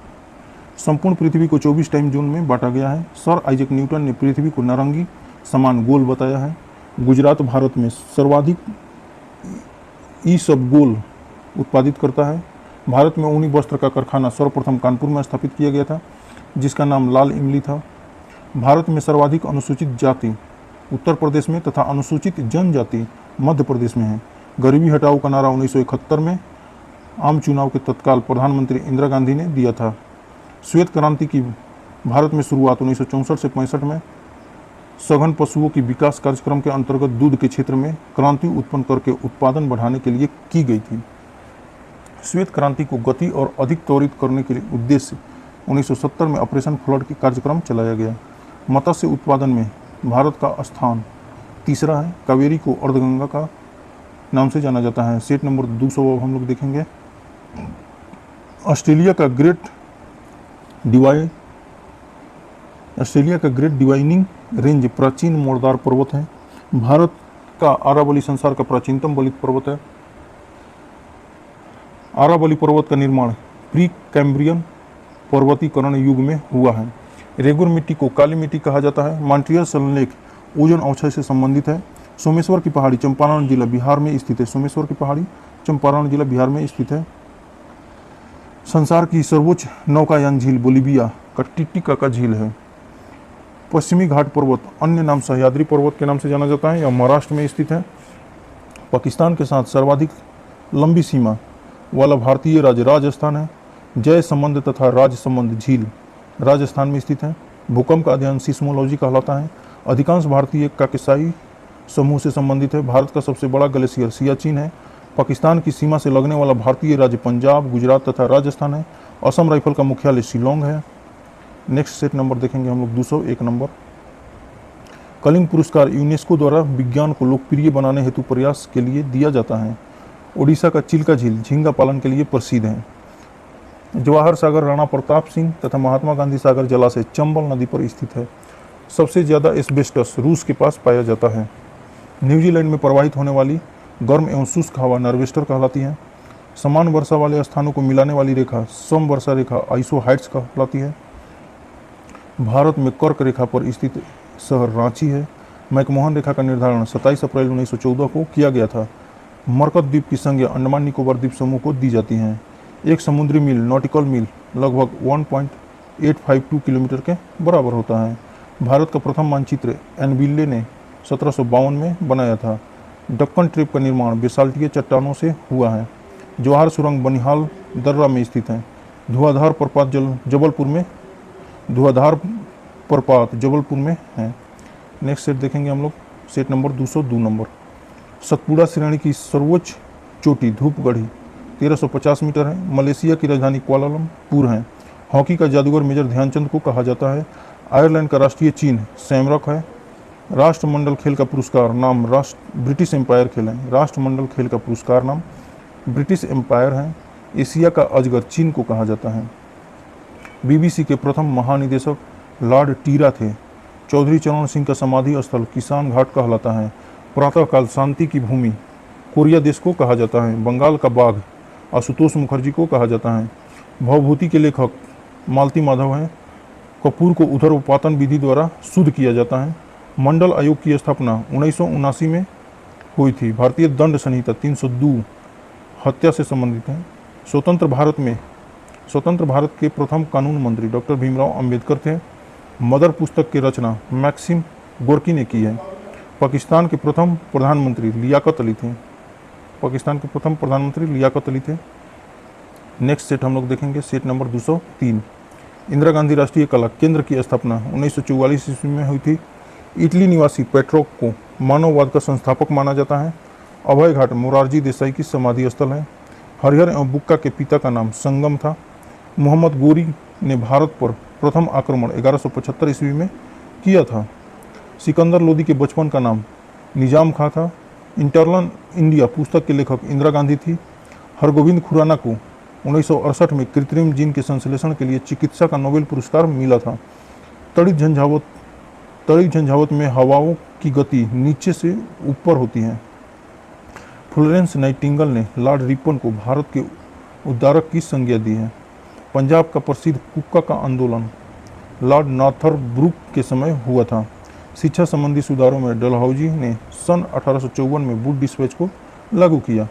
संपूर्ण पृथ्वी को 24 टाइम जोन में बांटा गया है। सर आइजैक न्यूटन ने पृथ्वी को नारंगी समान गोल बताया है। गुजरात भारत में सर्वाधिक ईसबगोल उत्पादित करता है। भारत में ऊनी वस्त्र का कारखाना सर्वप्रथम कानपुर में स्थापित किया गया था, जिसका नाम लाल इमली था। भारत में सर्वाधिक अनुसूचित जाति उत्तर प्रदेश में तथा अनुसूचित जनजाति मध्य प्रदेश में है। गरीबी हटाओ का नारा 1971 में आम चुनाव के तत्काल प्रधानमंत्री इंदिरा गांधी ने दिया था। श्वेत क्रांति की भारत में शुरुआत 1964 से 65 में सघन पशुओं की विकास कार्यक्रम के अंतर्गत दूध के क्षेत्र में क्रांति उत्पन्न करके उत्पादन बढ़ाने के लिए की गई थी। श्वेत क्रांति को गति और अधिक त्वरित करने के लिए उद्देश्य 1970 में ऑपरेशन फ्लड की कार्यक्रम चलाया गया। मत्स्य उत्पादन में भारत का स्थान तीसरा है। कावेरी को अर्धगंगा का नाम से जाना जाता है। सेट नंबर 200 हम लोग देखेंगे ऑस्ट्रेलिया का ग्रेट डिवाइनिंग रेंज प्राचीन मोड़दार पर्वत है। भारत का अरावली संसार का प्राचीनतम बलित पर्वत है। अरावली पर्वत का निर्माण प्री कैम्ब्रियन पर्वतीकरण युग में हुआ है। रेगुर मिट्टी को काली मिट्टी कहा जाता है। मॉन्ट्रियल शिलालेख ओजोन अवक्षय से संबंधित है। सोमेश्वर की पहाड़ी चंपारण जिला बिहार में स्थित है। सोमेश्वर की पहाड़ी चंपारण जिला बिहार में स्थित है। संसार की सर्वोच्च नौकायान झील बोलिविया का टिटिकाका झील है। पश्चिमी घाट पर्वत अन्य नाम सह्याद्री पर्वत के नाम से जाना जाता है। यह महाराष्ट्र में स्थित है। पाकिस्तान के साथ सर्वाधिक लंबी सीमा वाला भारतीय राज्य राजस्थान है। जय संबंध तथा राजसंबंध झील राजस्थान में स्थित है। भूकंप का अध्ययन सिस्मोलॉजी कहलाता है। अधिकांश भारतीय काकेसाई समूह से संबंधित है। भारत का सबसे बड़ा ग्लेशियर सियाचिन है। पाकिस्तान की सीमा से लगने वाला भारतीय राज्य पंजाब, गुजरात तथा राजस्थान है। असम राइफल का मुख्यालय शिलोंग है। नेक्स्ट सेट नंबर देखेंगे हम लोग 201 नंबर। कलिंग पुरस्कार यूनेस्को द्वारा विज्ञान को लोकप्रिय बनाने हेतु प्रयास के लिए दिया जाता है। ओडिशा का चिल्का झील झींगा पालन के लिए प्रसिद्ध है। जवाहर सागर राणा प्रताप सिंह तथा महात्मा गांधी सागर जलाशय चंबल नदी पर स्थित है। सबसे ज़्यादा एस्बेस्टस रूस के पास पाया जाता है। न्यूजीलैंड में प्रवाहित होने वाली गर्म एवं शुष्क हवा नॉर्वेस्टर कहलाती है। समान वर्षा वाले स्थानों को मिलाने वाली रेखा सम वर्षा रेखा आइसो हाइट्स कहलाती है। भारत में कर्क रेखा पर स्थित शहर रांची है। मैकमोहन रेखा का निर्धारण 27 अप्रैल 1914 को किया गया था। मरकत द्वीप की संज्ञा अंडमान निकोबार द्वीप समूह को दी जाती है। एक समुद्री मील नॉटिकल मील लगभग 1.852 किलोमीटर के बराबर होता है। भारत का प्रथम मानचित्र एनबिल्ले ने 1752 में बनाया था। दक्कन ट्रेप का निर्माण बेसाल्टिय चट्टानों से हुआ है। जवाहर सुरंग बनिहाल दर्रा में स्थित है। धुआंधार प्रपात जबलपुर में है। नेक्स्ट सेट देखेंगे हम लोग सेट नंबर 202 नंबर। सतपुड़ा श्रेणी की सर्वोच्च चोटी धूपगढ़ी 1350 मीटर है। मलेशिया की राजधानी कुआलालंपुर है। हॉकी का जादूगर मेजर ध्यानचंद को कहा जाता है। आयरलैंड का राष्ट्रीय चिन्ह सैमरक है। राष्ट्रमंडल खेल का पुरस्कार नाम ब्रिटिश एम्पायर खेल है। राष्ट्रमंडल खेल का पुरस्कार नाम ब्रिटिश एम्पायर है। एशिया का अजगर चीन को कहा जाता है। बीबीसी के प्रथम महानिदेशक लॉर्ड टीरा थे। चौधरी चरण सिंह का समाधि स्थल किसान घाट कहलाता है। प्रातःकाल शांति की भूमि कोरिया देश को कहा जाता है। बंगाल का बाघ आशुतोष मुखर्जी को कहा जाता है। भवभूति के लेखक मालती माधव हैं। कपूर को ऊर्ध्वपातन विधि द्वारा शुद्ध किया जाता है। मंडल आयोग की स्थापना 1979 में हुई थी। भारतीय दंड संहिता 302 हत्या से संबंधित है। स्वतंत्र भारत के प्रथम कानून मंत्री डॉक्टर भीमराव अंबेडकर थे। मदर पुस्तक की रचना मैक्सिम गोर्की ने की है। पाकिस्तान के प्रथम प्रधानमंत्री लियाकत अली थे। नेक्स्ट सेट हम लोग देखेंगे सेट नंबर 203। इंदिरा गांधी राष्ट्रीय कला केंद्र की स्थापना 1944 ईस्वी में हुई थी। इटली निवासी पेट्रोक को मानववाद का संस्थापक माना जाता है। अभय घाट मोरारजी देसाई की समाधि स्थल है। हरिहर एवं बुक्का के पिता का नाम संगम था। मोहम्मद गोरी ने भारत पर प्रथम आक्रमण 1175 ईस्वी में किया था। सिकंदर लोदी के बचपन का नाम निजाम खां था। इंटरनल इंडिया पुस्तक के लेखक इंदिरा गांधी थी। हरगोविंद खुराना को 1968 में कृत्रिम जीन के संश्लेषण के लिए चिकित्सा का नोबेल पुरस्कार मिला था। तड़ित झंझावत में हवाओं की गति नीचे से ऊपर होती है। फ्लोरेंस नाइटिंगेल ने लॉर्ड रिपन को भारत के उद्धारक की संज्ञा दी है। पंजाब का प्रसिद्ध कुक्का का आंदोलन लॉर्ड नॉर्थरब्रुक के समय हुआ था। शिक्षा संबंधी सुधारों में डलहौजी ने सन 1854 में वुड डिस्पैच को लागू किया।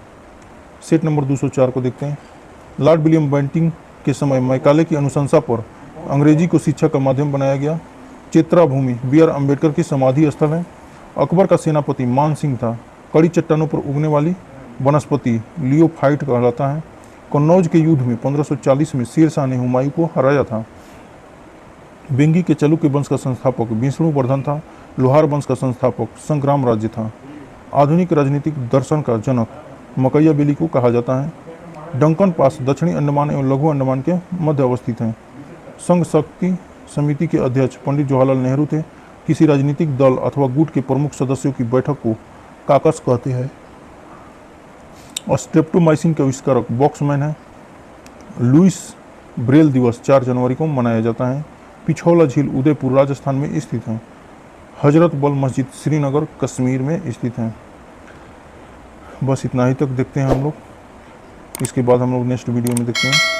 सेट नंबर 204 को देखते हैं। लॉर्ड विलियम बेंटिंग के समय मैकाले की अनुशंसा पर अंग्रेजी को शिक्षा का माध्यम बनाया गया। चेत्रा भूमि बी.आर. अम्बेडकर की समाधि स्थल है। अकबर का सेनापति मान सिंह था। कड़ी चट्टानों पर उगने वाली वनस्पति लियोफाइट कहलाता है। कन्नौज के युद्ध में 1540 में शेर शाह ने हुमायूं को हराया था। बेंगी के चालुक्य वंश का संस्थापक विष्णुवर्धन था। लोहार वंश का संस्थापक संग्राम राज्य था। आधुनिक राजनीतिक दर्शन का जनक मकैयावेली को कहा जाता है। डंकन पास दक्षिणी अंडमान एवं लघु अंडमान के मध्य अवस्थित हैं। संघ शक्ति समिति के अध्यक्ष पंडित जवाहरलाल नेहरू थे। किसी राजनीतिक दल अथवा गुट के प्रमुख सदस्यों की बैठक को काकस कहते हैं। स्ट्रेप्टोमाइसिन के आविष्कारक बॉक्समैन है। लुइस ब्रेल दिवस 4 जनवरी को मनाया जाता है। पिछौला झील उदयपुर राजस्थान में स्थित है। हजरत बल मस्जिद श्रीनगर कश्मीर में स्थित है। बस इतना ही तक देखते हैं हम लोग, इसके बाद हम लोग नेक्स्ट वीडियो में देखते हैं।